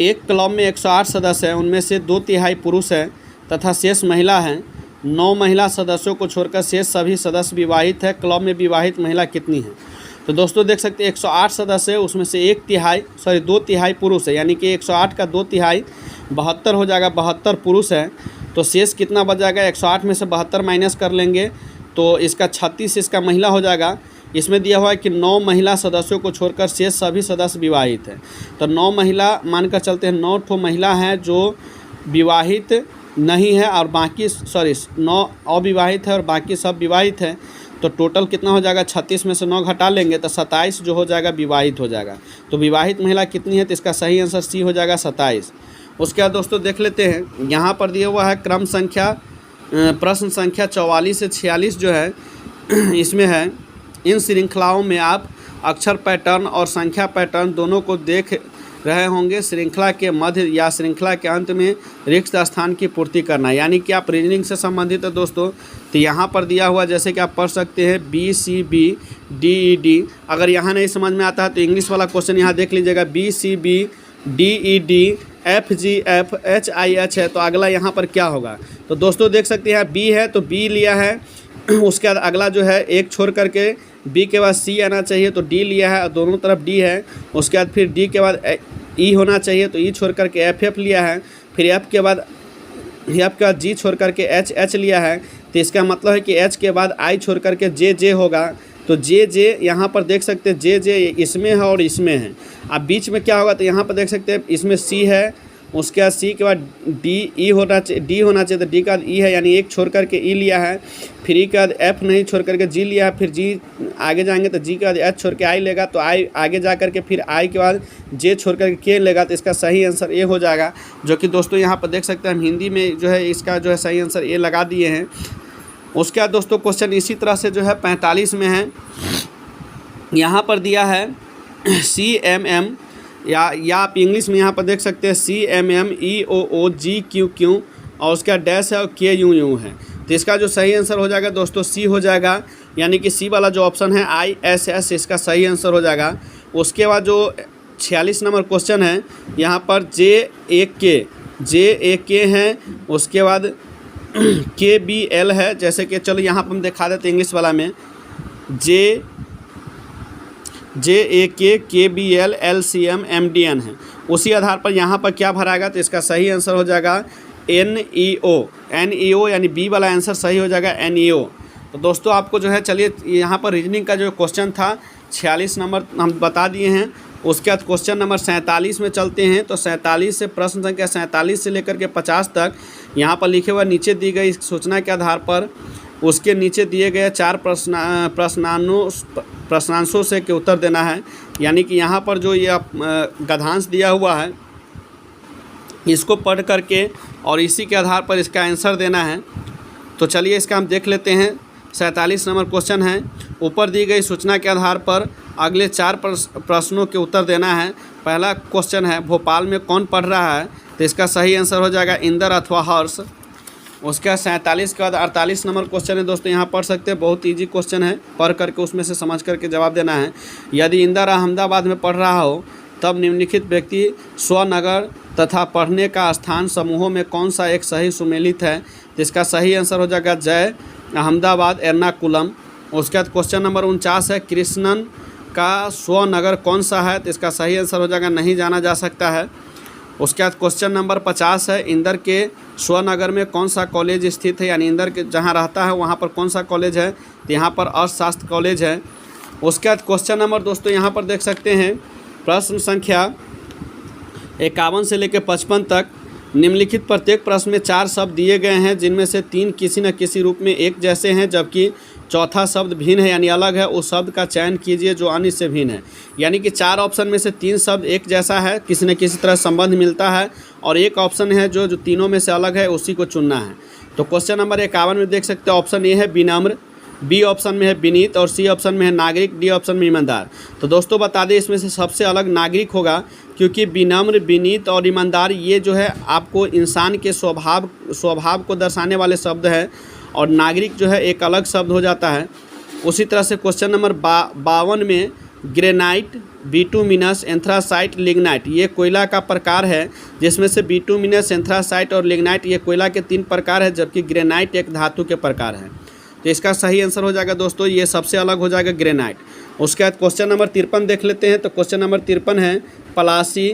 एक क्लब में 108 सदस्य हैं, उनमें से 2/3 पुरुष हैं तथा शेष महिला हैं। 9 महिला सदस्यों को छोड़कर शेष सभी सदस्य विवाहित है, क्लब में विवाहित महिला कितनी है? तो दोस्तों देख सकते हैं 108 सदस्य है, उसमें से 2/3 पुरुष है, यानी कि 108 का 2/3 72 हो जाएगा। 72 पुरुष है तो शेष कितना बच जाएगा? 108 में से 72 माइनस कर लेंगे तो इसका 36 इसका महिला हो जाएगा। इसमें दिया हुआ है कि 9 महिला सदस्यों को छोड़कर शेष सभी सदस्य विवाहित हैं। तो 9 महिला मानकर चलते हैं, 9 ठो महिला हैं जो विवाहित नहीं है और बाकी 9 अविवाहित है और बाकी सब विवाहित है। तो टोटल कितना हो जाएगा? 36 में से 9 घटा लेंगे तो 27 जो हो जाएगा विवाहित हो जाएगा। तो विवाहित महिला कितनी है? तो इसका सही आंसर सी हो जाएगा 27। उसके बाद दोस्तों देख लेते हैं, यहाँ पर दिया हुआ है प्रश्न संख्या 44 से 46 जो है इसमें है, इन श्रृंखलाओं में आप अक्षर पैटर्न और संख्या पैटर्न दोनों को देख रहे होंगे। श्रृंखला के मध्य या श्रृंखला के अंत में रिक्त स्थान की पूर्ति करना, यानी कि आप रीजनिंग से संबंधित है दोस्तों। तो यहाँ पर दिया हुआ जैसे कि आप पढ़ सकते हैं BCB DED। अगर यहाँ नहीं समझ में आता है तो इंग्लिश वाला क्वेश्चन यहाँ देख लीजिएगा, BCB DED FGF HIH है। तो अगला यहाँ पर क्या होगा? तो दोस्तों देख सकते हैं यहाँ B है तो B लिया है। उसके बाद अगला जो है एक छोड़ करके B के बाद C आना चाहिए तो D लिया है और दोनों तरफ D है। उसके बाद फिर D के बाद E होना चाहिए तो E छोड़ करके FF लिया है। फिर F के बाद G छोड़ करके H लिया है। तो इसका मतलब है कि H के बाद I छोड़ करके J होगा। तो J यहाँ पर देख सकते हैं J इसमें है और इसमें है। अब बीच में क्या होगा? तो यहाँ पर देख सकते हैं इसमें C है, उसके बाद C के बाद D होना चाहिए तो D का E है, यानी एक छोड़ करके E लिया है। फिर E के बाद F नहीं छोड़ करके G लिया है। फिर G आगे जाएंगे तो G के बाद H छोड़ के I लेगा तो I आगे जा करके फिर I के बाद J छोड़ करके K लेगा। तो इसका सही आंसर A हो जाएगा, जो कि दोस्तों यहाँ पर देख सकते हैं हम हिंदी में जो है इसका जो है सही आंसर A लगा दिए हैं। उसके बाद दोस्तों क्वेश्चन इसी तरह से जो है 45 में है, यहाँ पर दिया है CMM या आप इंग्लिश में यहाँ पर देख सकते हैं CMMEOOGQQ और उसका डैश है और KUU है। तो इसका जो सही आंसर हो जाएगा दोस्तों C हो जाएगा, यानी कि C वाला जो ऑप्शन है ISS इसका सही आंसर हो जाएगा। उसके बाद जो 46 नंबर क्वेश्चन है यहाँ पर JAK है, उसके बाद KBL है। जैसे कि चलो यहाँ पर हम दिखा देते इंग्लिश वाला में JAK KBL LCM MDN है। उसी आधार पर यहाँ पर क्या भराएगा? तो इसका सही आंसर हो जाएगा NEO यानी B वाला आंसर सही हो जाएगा NEO। तो दोस्तों आपको जो है चलिए यहाँ पर रीजनिंग का जो क्वेश्चन था 46 नंबर हम बता दिए हैं। उसके बाद क्वेश्चन नंबर 47 में चलते हैं। तो 47 से प्रश्न संख्या 47 से लेकर के 50 तक यहाँ पर लिखे हुआ नीचे दी गई सूचना के आधार पर उसके नीचे दिए गए 4 प्रश्नांशों से के उत्तर देना है। यानी कि यहाँ पर जो ये गद्यांश दिया हुआ है इसको पढ़ करके और इसी के आधार पर इसका आंसर देना है। तो चलिए इसका हम देख लेते हैं। 47 नंबर क्वेश्चन है, ऊपर दी गई सूचना के आधार पर अगले 4 प्रश्नों के उत्तर देना है। पहला क्वेश्चन है, भोपाल में कौन पढ़ रहा है? तो इसका सही आंसर हो जाएगा इंदर अथवा हर्ष। उसके 47 के बाद 48 नंबर क्वेश्चन है दोस्तों, यहाँ पढ़ सकते हैं, बहुत इजी क्वेश्चन है, पढ़ करके उसमें से समझ करके जवाब देना है। यदि इंदर अहमदाबाद में पढ़ रहा हो तब निम्नलिखित व्यक्ति स्वनगर तथा पढ़ने का स्थान समूहों में कौन सा एक सही सुमेलित है? तो इसका सही आंसर हो जाएगा जय, अहमदाबाद, एर्नाकुलम। उसके बाद क्वेश्चन नंबर 49 है, कृष्णन का स्वनगर कौन सा है? तो इसका सही आंसर हो जाएगा नहीं जाना जा सकता है। उसके बाद क्वेश्चन नंबर 50 है, इंदर के स्वनगर में कौन सा कॉलेज स्थित है? यानी इंदर के जहाँ रहता है वहाँ पर कौन सा कॉलेज है? तो यहाँ पर अर्थशास्त्र कॉलेज है। उसके बाद क्वेश्चन नंबर दोस्तों यहाँ पर देख सकते हैं, प्रश्न संख्या 51 से लेकर 55 तक निम्नलिखित प्रत्येक प्रश्न में 4 शब्द दिए गए हैं, जिनमें से 3 किसी न किसी रूप में एक जैसे हैं, जबकि चौथा शब्द भिन्न है यानी अलग है। उस शब्द का चयन कीजिए जो अन्य से भिन्न है। यानी कि 4 ऑप्शन में से 3 शब्द एक जैसा है, किसी न किसी तरह संबंध मिलता है, और एक ऑप्शन है जो तीनों में से अलग है, उसी को चुनना है। तो क्वेश्चन नंबर 51 में देख सकते हैं, ऑप्शन ए है विनम्र, बी ऑप्शन में है विनीत और सी ऑप्शन में है नागरिक, डी ऑप्शन में ईमानदार। तो दोस्तों बता दें इसमें से सबसे अलग नागरिक होगा, क्योंकि विनम्र, विनीत और ईमानदार ये जो है आपको इंसान के स्वभाव को दर्शाने वाले शब्द है, और नागरिक जो है एक अलग शब्द हो जाता है। उसी तरह से क्वेश्चन नंबर 52 में ग्रेनाइट, बिटुमिनस, एंथ्रासाइट, लिग्नाइट ये कोयला का प्रकार है, जिसमें से बिटुमिनस, एंथ्रासाइट और लिग्नाइट ये कोयला के 3 प्रकार है, जबकि ग्रेनाइट एक धातु के प्रकार है। तो इसका सही आंसर हो जाएगा दोस्तों ये सबसे अलग हो जाएगा ग्रेनाइट। उसके बाद क्वेश्चन नंबर 53 देख लेते हैं। तो क्वेश्चन नंबर 53 है पलासी,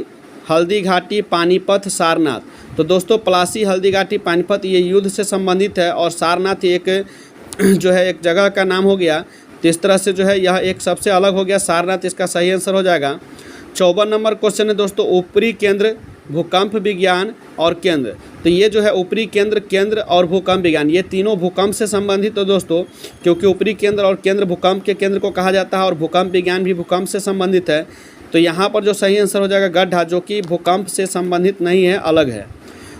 हल्दी घाटी, पानीपत, सारनाथ। तो दोस्तों पलासी, हल्दी घाटी, पानीपत ये युद्ध से संबंधित है और सारनाथ एक जो है एक जगह का नाम हो गया। तो इस तरह से जो है यह एक सबसे अलग हो गया सारनाथ, इसका सही आंसर हो जाएगा। 54 नंबर क्वेश्चन है दोस्तों ऊपरी केंद्र, भूकंप विज्ञान और केंद्र। तो ये जो है ऊपरी केंद्र, केंद्र और भूकंप विज्ञान ये तीनों भूकंप से संबंधित है दोस्तों, क्योंकि ऊपरी केंद्र और केंद्र भूकंप के केंद्र को कहा जाता है और भूकंप विज्ञान भी भूकंप से संबंधित है। तो यहाँ पर जो सही आंसर हो जाएगा गड्ढा, जो कि भूकंप से संबंधित नहीं है, अलग है।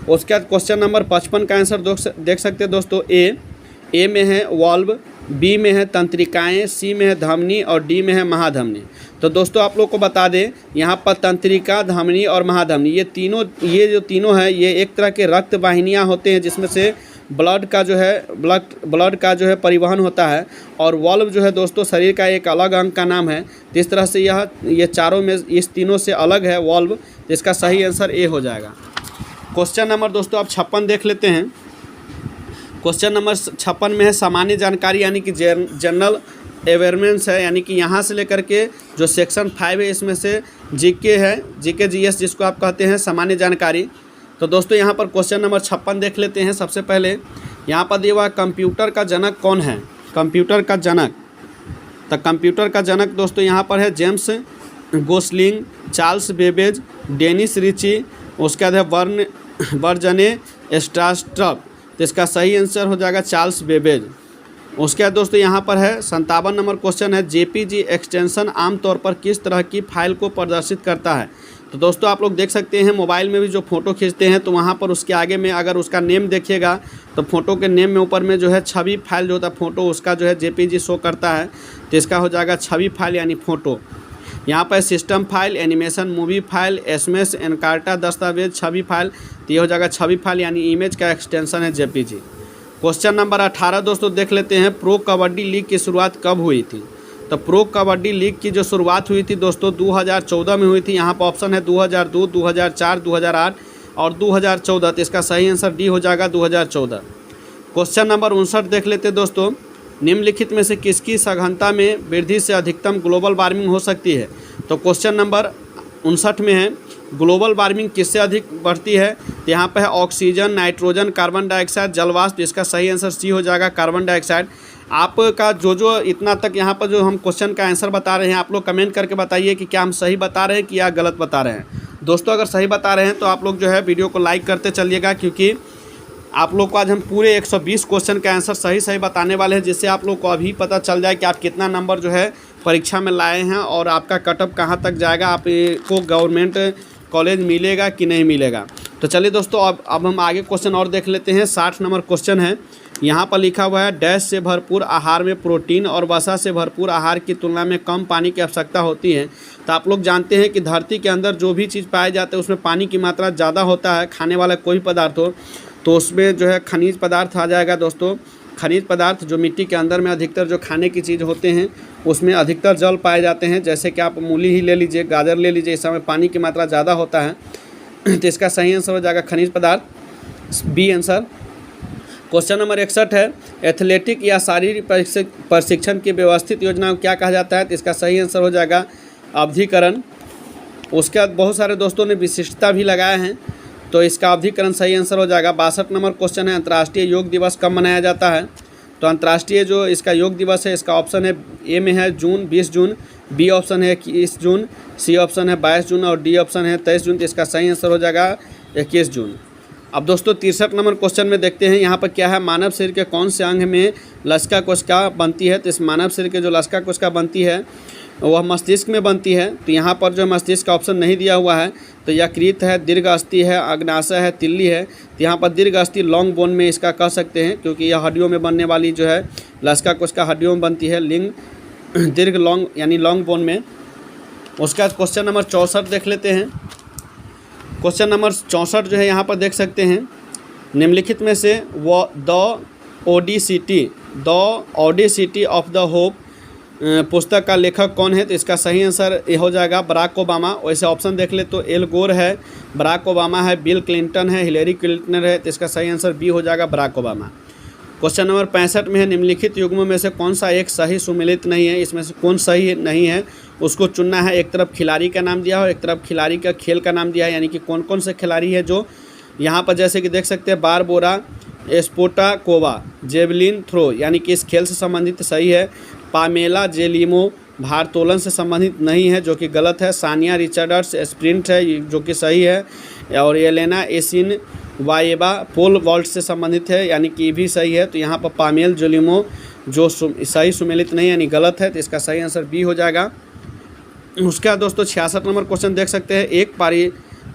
उसके बाद क्वेश्चन नंबर 55 का आंसर देख सकते हैं दोस्तों। ए में है वाल्व, बी में है तंत्रिकाएँ, सी में है धमनी और डी में है महाधमनी। तो दोस्तों आप लोग को बता दें यहाँ पर तंत्रिका, धमनी और महाधमनी ये जो तीनों है ये एक तरह के रक्त वाहिनियाँ होते हैं जिसमें से ब्लड का जो है परिवहन होता है। और वाल्व जो है दोस्तों शरीर का एक अलग अंग का नाम है। तो इस तरह से ये चारों में इस तीनों से अलग है वाल्व। तो इसका सही आंसर ए हो जाएगा। क्वेश्चन नंबर दोस्तों आप 56 देख लेते हैं। क्वेश्चन नंबर 56 में है सामान्य जानकारी यानी कि जनरल अवेयरनेस है, यानी कि यहाँ से लेकर के जो सेक्शन 5 है इसमें से जीके है, जीके जीएस जिसको आप कहते हैं सामान्य जानकारी। तो दोस्तों यहाँ पर क्वेश्चन नंबर 56 देख लेते हैं। सबसे पहले यहाँ पर दिया हुआ कंप्यूटर का जनक कौन है? कंप्यूटर का जनक, तो कंप्यूटर का जनक दोस्तों यहाँ पर है James Gosling, Charles Babbage, Dennis Ritchie, उसके बाद है बर्जने स्ट्रास्ट्रप। तो इसका सही आंसर हो जाएगा चार्ल्स बेबेज। उसके बाद दोस्तों यहाँ पर है 57 नंबर क्वेश्चन है जेपीजी एक्सटेंशन आमतौर पर किस तरह की फाइल को प्रदर्शित करता है? तो दोस्तों आप लोग देख सकते हैं मोबाइल में भी जो फ़ोटो खींचते हैं तो वहाँ पर उसके आगे में अगर उसका नेम देखिएगा तो फ़ोटो के नेम में ऊपर में जो है छवि फाइल जो होता है फ़ोटो उसका जो है जेपीजी शो करता है। तो इसका हो जाएगा छवि फाइल यानी फ़ोटो। यहाँ पर system file, animation, movie file, SMS, Encarta, दस्तावेज, छवि फाइल। तो ये हो जाएगा छवि फाइल यानी इमेज का एक्सटेंशन है जेपीजी। क्वेश्चन नंबर 18 दोस्तों देख लेते हैं प्रो कबड्डी लीग की शुरुआत कब हुई थी? तो प्रो कबड्डी लीग की जो शुरुआत हुई थी दोस्तों 2014 में हुई थी। यहाँ पर ऑप्शन है 2002, 2004, 2008 और 2014। तो इसका सही आंसर डी हो जाएगा 2014। क्वेश्चन नंबर 59 देख लेते हैं दोस्तों। निम्नलिखित में से किसकी सघनता में वृद्धि से अधिकतम ग्लोबल वार्मिंग हो सकती है? तो क्वेश्चन नंबर 59 में है ग्लोबल वार्मिंग किससे अधिक बढ़ती है? तो यहाँ पे है ऑक्सीजन, नाइट्रोजन, कार्बन डाइऑक्साइड, जलवाष्प। तो इसका सही आंसर सी हो जाएगा कार्बन डाइऑक्साइड। आपका जो इतना तक यहाँ पर जो हम क्वेश्चन का आंसर बता रहे हैं आप लोग कमेंट करके बताइए कि क्या हम सही बता रहे हैं कि या गलत बता रहे हैं। दोस्तों अगर सही बता रहे हैं तो आप लोग जो है वीडियो को लाइक करते चलिएगा, क्योंकि आप लोग को आज हम पूरे 120 क्वेश्चन का आंसर सही बताने वाले हैं, जिससे आप लोग को अभी पता चल जाए कि आप कितना नंबर जो है परीक्षा में लाए हैं और आपका कटअप कहाँ तक जाएगा, आपको गवर्नमेंट कॉलेज मिलेगा कि नहीं मिलेगा। तो चलिए दोस्तों अब हम आगे क्वेश्चन और देख लेते हैं। 60 नंबर क्वेश्चन है। यहाँ पर लिखा हुआ है डैश से भरपूर आहार में प्रोटीन और वसा से भरपूर आहार की तुलना में कम पानी की आवश्यकता होती है। तो आप लोग जानते हैं कि धरती के अंदर जो भी चीज़ पाए जाते हैं उसमें पानी की मात्रा ज़्यादा होता है। खाने वाला कोई पदार्थ हो तो उसमें जो है खनिज पदार्थ आ जाएगा दोस्तों। खनिज पदार्थ जो मिट्टी के अंदर में अधिकतर जो खाने की चीज़ होते हैं उसमें अधिकतर जल पाए जाते हैं। जैसे कि आप मूली ही ले लीजिए, गाजर ले लीजिए, इस समय पानी की मात्रा ज़्यादा होता है। तो इसका सही आंसर हो जाएगा खनिज पदार्थ, बी आंसर। क्वेश्चन नंबर 61 है एथलेटिक या शारीरिक प्रशिक्षण की व्यवस्थित योजना को क्या कहा जाता है? तो इसका सही आंसर हो जाएगा अवधिकरण। उसके बाद बहुत सारे दोस्तों ने विशिष्टता भी लगाए हैं, तो इसका अवधिकरण सही आंसर हो जाएगा। 62 नंबर क्वेश्चन है अंतर्राष्ट्रीय योग दिवस कब मनाया जाता है? तो अंतर्राष्ट्रीय जो इसका योग दिवस है इसका ऑप्शन है ए में है जून 20 जून, बी ऑप्शन है 21 जून, सी ऑप्शन है 22 जून और डी ऑप्शन है 23 जून। तो इसका सही आंसर हो जाएगा 21 जून। अब दोस्तों 63 नंबर क्वेश्चन में देखते हैं यहाँ पर क्या है, मानव शरीर के कौन से अंग में लसिका कोशिका बनती है? तो इस मानव शरीर के जो लसिका कोशिका बनती है वह मस्तिष्क में बनती है। तो यहाँ पर जो मस्तिष्क का ऑप्शन नहीं दिया हुआ है, तो यकृत है, दीर्घ अस्थि है, अग्नाशय है, तिल्ली है। तो यहाँ पर दीर्घ अस्थि लॉन्ग बोन में इसका कह सकते हैं, क्योंकि यह हड्डियों में बनने वाली जो है लसिका कोशिका हड्डियों में बनती है, लिंग दीर्घ लॉन्ग यानी लॉन्ग बोन में। उसके बाद क्वेश्चन नंबर 64 देख लेते हैं। क्वेश्चन नंबर 64 जो है यहाँ पर देख सकते हैं निम्नलिखित में से द ओडिसिटी ऑफ द होप पुस्तक का लेखक कौन है? तो इसका सही आंसर ये हो जाएगा बराक ओबामा। वैसे ऑप्शन देख ले तो एल गोर है, बराक ओबामा है, बिल क्लिंटन है, हिलेरी क्लिंटन है। तो इसका सही आंसर बी हो जाएगा बराक ओबामा। क्वेश्चन नंबर 65 में है, निम्नलिखित युग्मों में से कौन सा एक सही सुमेलित नहीं है, इसमें से कौन सही नहीं है उसको चुनना है। एक तरफ खिलाड़ी का नाम दिया है और एक तरफ खिलाड़ी का खेल का नाम दिया है, यानी कि कौन कौन से खिलाड़ी है जो यहाँ पर जैसे कि देख सकते हैं बारबोरा स्पोटाकोवा जेवलिन थ्रो, यानी कि इस खेल से संबंधित सही है। पामेला जेलिमो भारोत्तोलन से संबंधित नहीं है, जो कि गलत है। सानिया रिचर्ड्स स्प्रिंट है, जो कि सही है। और एलेना एसिन वाइबा पोल वॉल्ट से संबंधित है, यानी कि ये भी सही है। तो यहाँ पर पामेल जेलिमो जो सही सुमेलित नहीं यानी गलत है, तो इसका सही आंसर बी हो जाएगा। उसके बाद दोस्तों 66 नंबर क्वेश्चन देख सकते हैं, एक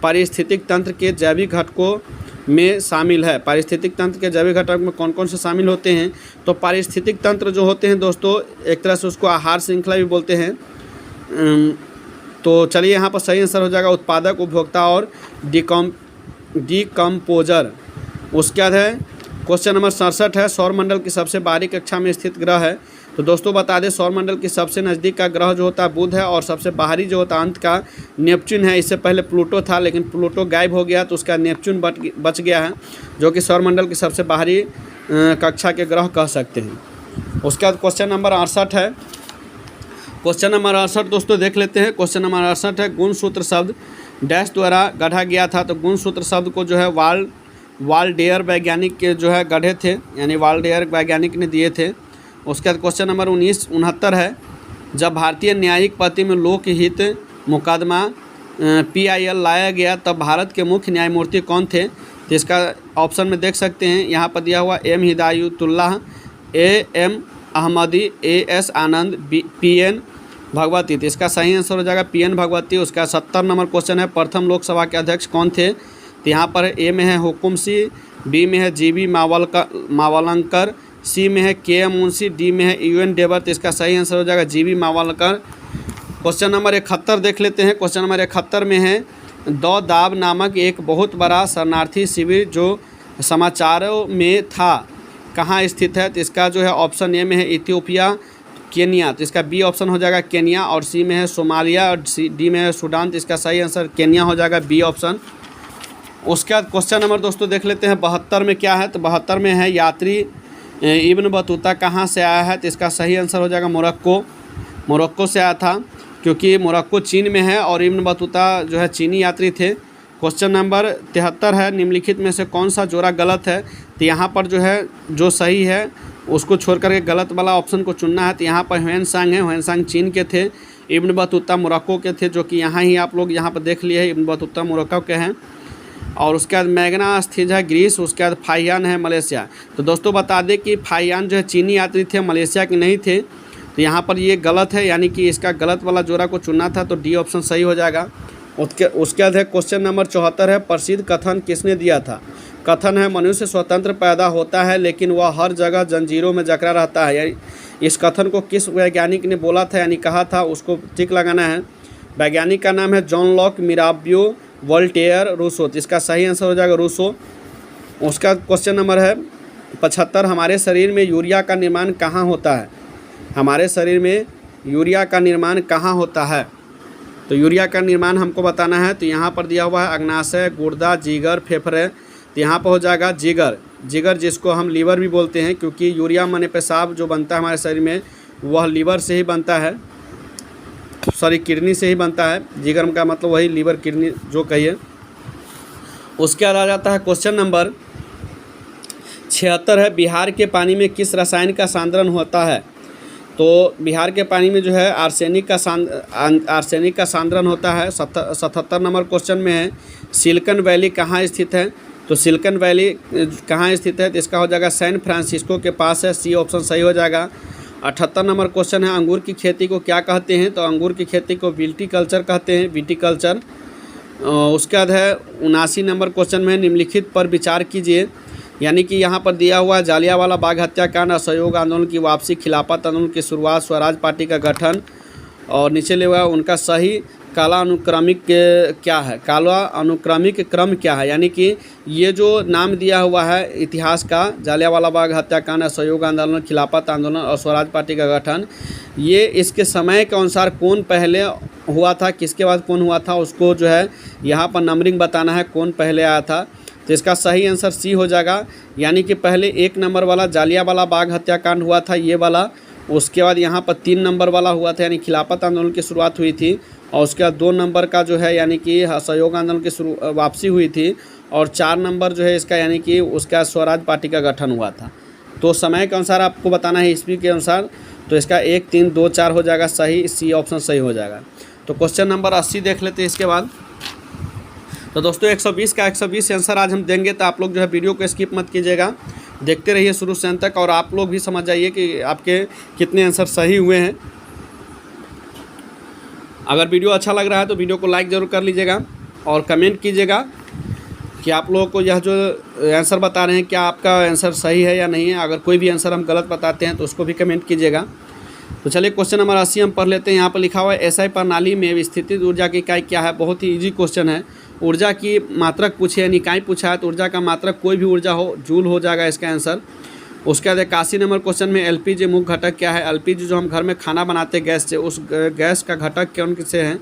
पारिस्थितिक तंत्र के जैविक घटकों में शामिल है। पारिस्थितिक तंत्र के जैविक घटक में कौन कौन से शामिल होते हैं? तो पारिस्थितिक तंत्र जो होते हैं दोस्तों, एक तरह से उसको आहार श्रृंखला भी बोलते हैं। तो चलिए यहाँ पर सही आंसर हो जाएगा उत्पादक, उपभोक्ता और डिकम्पोजर। उसके बाद है क्वेश्चन नंबर 67 है, सौरमंडल की सबसे बाहरी कक्षा में स्थित ग्रह है। तो दोस्तों बता दें, सौरमंडल की सबसे नज़दीक का ग्रह जो होता है बुध है, और सबसे बाहरी जो होता है अंत का नेपच्यून है। इससे पहले प्लूटो था, लेकिन प्लूटो गायब हो गया, तो उसका नेपच्यून बच गया है, जो कि सौरमंडल की सबसे बाहरी कक्षा के ग्रह कह सकते हैं। उसके बाद क्वेश्चन नंबर 68 है। क्वेश्चन नंबर 68 दोस्तों देख लेते हैं। क्वेश्चन नंबर 68 है, गुणसूत्र शब्द डैश द्वारा गढ़ा गया था। तो गुणसूत्र शब्द को जो है वाल्डेयर वैज्ञानिक के जो है गढ़े थे, यानी वाल्डेयर वैज्ञानिक ने दिए थे। उसके बाद क्वेश्चन नंबर 69 है, जब भारतीय न्यायिक पद्धति में लोकहित मुकदमा PIL लाया गया तब भारत के मुख्य न्यायमूर्ति कौन थे? तो इसका ऑप्शन में देख सकते हैं, यहाँ पर दिया हुआ M Hidayatullah, AM Ahmadi, AS Anand, PN Bhagwati. तो इसका सही आंसर हो जाएगा PN भगवती। उसका 70 नंबर क्वेश्चन है, प्रथम लोकसभा के अध्यक्ष कौन थे? तो यहाँ पर A में है हुकुम सिंह, B में है GB मावलंकर, C में है KM मुंशी, D में है UN डेवर। तो इसका सही आंसर हो जाएगा GB मावलंकर। क्वेश्चन नंबर 71 देख लेते हैं। क्वेश्चन नंबर 71 में है, दौदाब नामक एक बहुत बड़ा शरणार्थी शिविर जो समाचारों में था कहाँ स्थित है? तो इसका जो है ऑप्शन ए में है इथियोपिया, केनिया। तो इसका बी ऑप्शन हो जाएगा केनिया, और सी में है सोमालिया, और डी में है सूडान। तो इसका सही आंसर केनिया हो जाएगा, बी ऑप्शन। उसके बाद क्वेश्चन नंबर दोस्तों देख लेते हैं 72 में क्या है। तो 72 में है, यात्री इब्न बतूता कहाँ से आया है? तो इसका सही आंसर हो जाएगा मोरक्को से आया था, क्योंकि मोरक्को चीन में है और इब्न बतूता जो है चीनी यात्री थे। क्वेश्चन नंबर 73 है, निम्नलिखित में से कौन सा जोड़ा गलत है? तो यहाँ पर जो है जो सही है उसको छोड़ करके गलत वाला ऑप्शन को चुनना है। तो यहाँ पर ह्वेनसांग है, ह्वेनसांग चीन के थे, इब्न बतूता मोरक्को के थे, जो कि यहाँ ही आप लोग यहाँ पर देख लिए हैं, इब्न बतूता मोरक्को के हैं। और उसके बाद मैग्ना स्थित है ग्रीस। उसके बाद फाहियान है मलेशिया। तो दोस्तों बता दें कि फाहियान जो है चीनी यात्री थे, मलेशिया के नहीं थे। तो यहाँ पर ये गलत है, यानी कि इसका गलत वाला जोड़ा को चुनना था, तो डी ऑप्शन सही हो जाएगा। उसके बाद है क्वेश्चन नंबर 74 है, प्रसिद्ध कथन किसने दिया था? कथन है, मनुष्य स्वतंत्र पैदा होता है लेकिन वह हर जगह जंजीरों में जकड़ा रहता है। यानी इस कथन को किस वैज्ञानिक ने बोला था, यानी कहा था, उसको टिक लगाना है। वैज्ञानिक का नाम है John Locke, Mirabeau, Voltaire, Rousseau. तो इसका सही आंसर हो जाएगा रूसो। उसका क्वेश्चन नंबर है 75, हमारे शरीर में यूरिया का निर्माण कहाँ होता है? हमारे शरीर में यूरिया का निर्माण कहाँ होता है? तो यूरिया का निर्माण हमको बताना है। तो यहाँ पर दिया हुआ है अग्नाशय, गुर्दा, जिगर, फेफड़े। तो यहाँ पर हो जाएगा जिगर, जिसको हम लीवर भी बोलते हैं, क्योंकि यूरिया माने पेशाब जो बनता है हमारे शरीर में वह लीवर से ही बनता है, सॉरी किडनी से ही बनता है। जिगर का मतलब वही लीवर किडनी जो कहिए। उसके बाद आ जाता है क्वेश्चन नंबर 76 है, बिहार के पानी में किस रसायन का सांद्रण होता है? तो बिहार के पानी में जो है आर्सेनिक का सांद्रण होता है। 77 नंबर क्वेश्चन में है, सिलिकॉन वैली कहाँ स्थित है? तो सिलिकॉन वैली कहाँ स्थित है? तो इसका हो जाएगा सैन फ्रांसिस्को के पास है, सी ऑप्शन सही हो जाएगा। 78 नंबर क्वेश्चन है, अंगूर की खेती को क्या कहते हैं? तो अंगूर की खेती को विटीकल्चर कहते हैं, विटीकल्चर। उसके बाद है 79 नंबर क्वेश्चन में, निम्नलिखित पर विचार कीजिए। यानी कि यहाँ पर दिया हुआ जालियांवाला बाग हत्याकांड, असहयोग आंदोलन की वापसी, खिलाफत आंदोलन की शुरुआत, स्वराज पार्टी का गठन, और नीचे ले हुआ उनका सही काला अनुक्रमिक क्या है? काला अनुक्रमिक क्रम क्या है? यानी कि ये जो नाम दिया हुआ है इतिहास का, जालियांवाला बाग हत्याकांड, असहयोग आंदोलन, खिलाफत आंदोलन और स्वराज पार्टी का गठन, ये इसके समय के अनुसार कौन पहले हुआ था, किसके बाद कौन हुआ था, उसको जो है यहाँ पर नंबरिंग बताना है, कौन पहले आया था। तो इसका सही आंसर सी हो जाएगा। यानी कि पहले 1 नंबर वाला जालियांवाला बाग हत्याकांड हुआ था ये वाला, उसके बाद यहाँ पर 3 नंबर वाला हुआ था यानी खिलाफत आंदोलन की शुरुआत हुई थी, और उसके बाद 2 नंबर का जो है यानी कि असहयोग आंदोलन की वापसी हुई थी, और 4 नंबर जो है इसका यानी कि उसका स्वराज पार्टी का गठन हुआ था। तो समय के अनुसार आपको बताना है, ईस्वी के अनुसार। तो इसका 1, 3, 2, 4 हो जाएगा सही, सी ऑप्शन सही हो जाएगा। तो क्वेश्चन नंबर 80 देख लेते हैं इसके बाद। तो दोस्तों 120 का 120 आंसर आज हम देंगे, तो आप लोग जो है वीडियो को स्किप मत कीजिएगा, देखते रहिए शुरू से अंत तक, और आप लोग भी समझ जाइए कि आपके कितने आंसर सही हुए हैं। अगर वीडियो अच्छा लग रहा है तो वीडियो को लाइक ज़रूर कर लीजिएगा और कमेंट कीजिएगा कि आप लोगों को यह जो आंसर बता रहे हैं क्या आपका आंसर सही है या नहीं है। अगर कोई भी आंसर हम गलत बताते हैं तो उसको भी कमेंट कीजिएगा। तो चलिए क्वेश्चन नंबर 80 हम पढ़ लेते हैं। यहाँ पर लिखा हुआ है एसआई प्रणाली में स्थितिज ऊर्जा की इकाई क्या है। बहुत ही इजी क्वेश्चन है। ऊर्जा की मात्रक पूछे यानी इकाई पूछा है, तो ऊर्जा का मात्रक कोई भी ऊर्जा हो, जूल हो जाएगा इसका आंसर। उसके बाद 81 नंबर क्वेश्चन में एलपीजी मुख्य घटक क्या है। एलपीजी जो हम घर में खाना बनाते हैं गैस से, उस गैस का घटक कौन से हैं,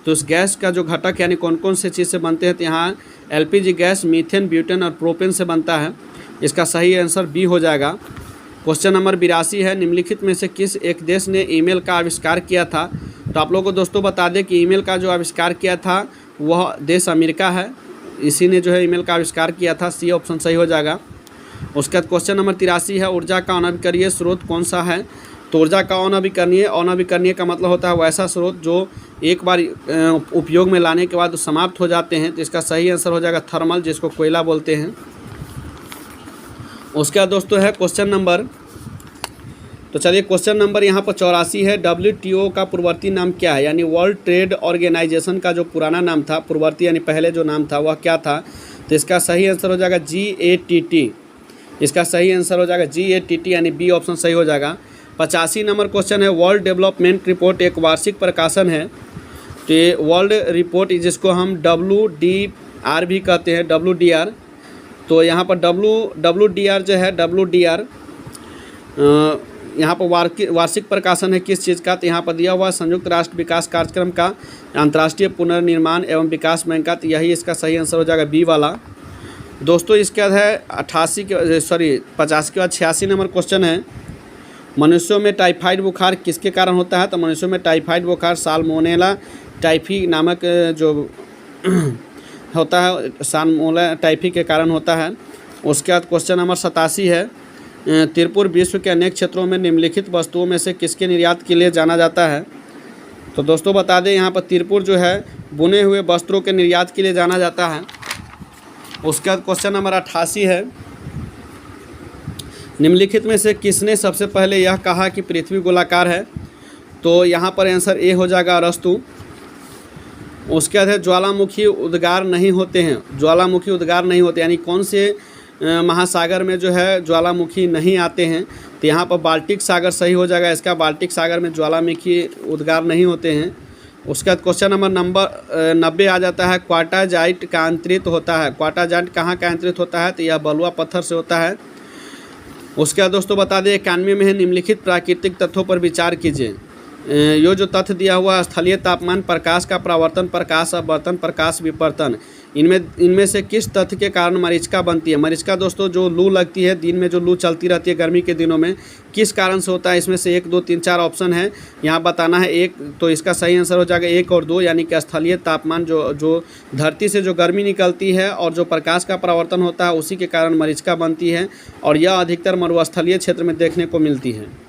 तो उस गैस का जो घटक यानी कौन कौन से चीज़ से बनते हैं, तो यहाँ एलपीजी गैस मीथेन, ब्यूटेन और प्रोपेन से बनता है। इसका सही आंसर बी हो जाएगा। क्वेश्चन नंबर 82 है निम्नलिखित में से किस एक देश ने ईमेल का आविष्कार किया था। तो आप लोगों को दोस्तों बता दें कि ईमेल का जो आविष्कार किया था वह देश अमेरिका है, इसी ने जो है ईमेल का आविष्कार किया था। सी ऑप्शन सही हो जाएगा। उसके बाद क्वेश्चन नंबर 83 है ऊर्जा का अनवीकरणीय स्रोत कौन सा है। तो ऊर्जा का अनवीकरणीय का मतलब होता है वैसा स्रोत जो एक बार उपयोग में लाने के बाद समाप्त हो जाते हैं। तो इसका सही आंसर हो जाएगा थर्मल, जिसको कोयला बोलते हैं। उसके बाद दोस्तों है क्वेश्चन नंबर, तो चलिए क्वेश्चन नंबर यहाँ पर 84 है WTO का पूर्ववर्ती नाम क्या है। यानी वर्ल्ड ट्रेड ऑर्गेनाइजेशन का जो पुराना नाम था, पूर्ववर्ती यानी पहले जो नाम था वह क्या था। तो इसका सही आंसर हो जाएगा GATT। इसका सही आंसर हो जाएगा GATT यानी बी ऑप्शन सही हो जाएगा। 85 नंबर क्वेश्चन है वर्ल्ड डेवलपमेंट रिपोर्ट एक वार्षिक प्रकाशन है। तो ये वर्ल्ड रिपोर्ट जिसको हम WDR भी कहते हैं, WDR। तो यहाँ पर WDR जो है WDR यहाँ पर वार्षिक प्रकाशन है किस चीज़ का। तो यहाँ पर दिया हुआ संयुक्त राष्ट्र विकास कार्यक्रम का, अंतर्राष्ट्रीय पुनर्निर्माण एवं विकास बैंक का। तो यही इसका सही आंसर हो जाएगा बी वाला। दोस्तों इसके बाद है 50 के बाद 86 नंबर क्वेश्चन है मनुष्यों में टाइफाइड बुखार किसके कारण होता है। तो मनुष्यों में टाइफाइड बुखार साल्मोनेला टाइफी नामक जो होता है, साल्मोनेला टाइफी के कारण होता है। उसके बाद क्वेश्चन नंबर 87 है त्रिपुर विश्व के अनेक क्षेत्रों में निम्नलिखित वस्तुओं में से किसके निर्यात के लिए जाना जाता है। तो दोस्तों बता दें यहाँ पर त्रिपुर जो है बुने हुए वस्त्रों के निर्यात के लिए जाना जाता है। उसके बाद क्वेश्चन नंबर 88 है निम्नलिखित में से किसने सबसे पहले यह कहा कि पृथ्वी गोलाकार है। तो यहाँ पर आंसर ए हो जाएगा अरस्तु। उसके बाद है ज्वालामुखी उद्गार नहीं होते हैं। ज्वालामुखी उद्गार नहीं होते यानी कौन से महासागर में जो है ज्वालामुखी नहीं आते हैं। तो यहाँ पर बाल्टिक सागर सही हो जाएगा इसका। बाल्टिक सागर में ज्वालामुखी उद्गार नहीं होते हैं। उसके बाद क्वेश्चन नंबर 90 आ जाता है क्वार्टाजाइट का अंतरित होता है। क्वार्टाजाइट कहाँ का अंतरित होता है। तो यह बलुआ पत्थर से होता है। उसके बाद दोस्तों बता दें 91 में है निम्नलिखित प्राकृतिक तत्वों पर विचार कीजिए। ये जो तथ्य दिया हुआ स्थलीय तापमान, प्रकाश का परावर्तन, प्रकाश अपवर्तन, प्रकाश विपर्तन, इनमें से किस तथ्य के कारण मरीचिका बनती है। मरीचिका दोस्तों जो लू लगती है, दिन में जो लू चलती रहती है गर्मी के दिनों में, किस कारण से होता है। इसमें से 1, 2, 3, 4 ऑप्शन है, यहाँ बताना है एक। तो इसका सही आंसर हो जाएगा 1 और 2 यानी कि स्थलीय तापमान जो धरती से जो गर्मी निकलती है और जो प्रकाश का परावर्तन होता है उसी के कारण मरीचिका बनती है, और यह अधिकतर मरुस्थलीय क्षेत्र में देखने को मिलती है।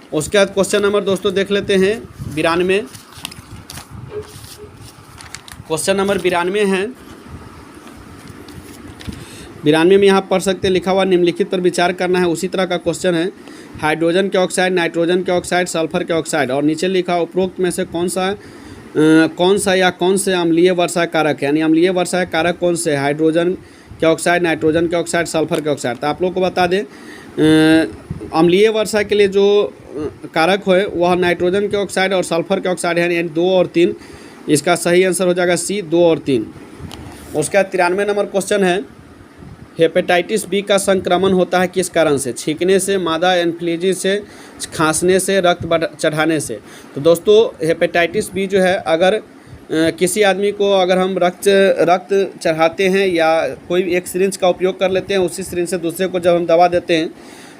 उसके बाद क्वेश्चन नंबर दोस्तों देख लेते हैं 92। क्वेश्चन नंबर 92 है। 92 में यहाँ पढ़ सकते लिखा हुआ निम्नलिखित पर विचार करना है। उसी तरह का क्वेश्चन है हाइड्रोजन के ऑक्साइड, नाइट्रोजन के ऑक्साइड, सल्फर के ऑक्साइड, और नीचे लिखा उपरोक्त में से कौन सा या कौन से अम्लीय वर्षा कारक है। यानी अम्लीय वर्षा कारक कौन से, हाइड्रोजन के ऑक्साइड, नाइट्रोजन के ऑक्साइड, सल्फर के ऑक्साइड। तो आप लोग को बता दें अम्लीय वर्षा के लिए जो कारक है वह नाइट्रोजन के ऑक्साइड और सल्फर के ऑक्साइड है, यानी 2 और 3। इसका सही आंसर हो जाएगा सी 2 और 3। उसका 93 नंबर क्वेश्चन है हेपेटाइटिस बी का संक्रमण होता है किस कारण से। छींकने से, मादा एन्फ्लूएंजा से, खांसने से, रक्त चढ़ाने से। तो दोस्तों हेपेटाइटिस बी जो है अगर किसी आदमी को अगर हम रक्त चढ़ाते हैं या कोई एक सिरिंज का उपयोग कर लेते हैं, उसी सिरिंज से दूसरे को जब हम दवा देते हैं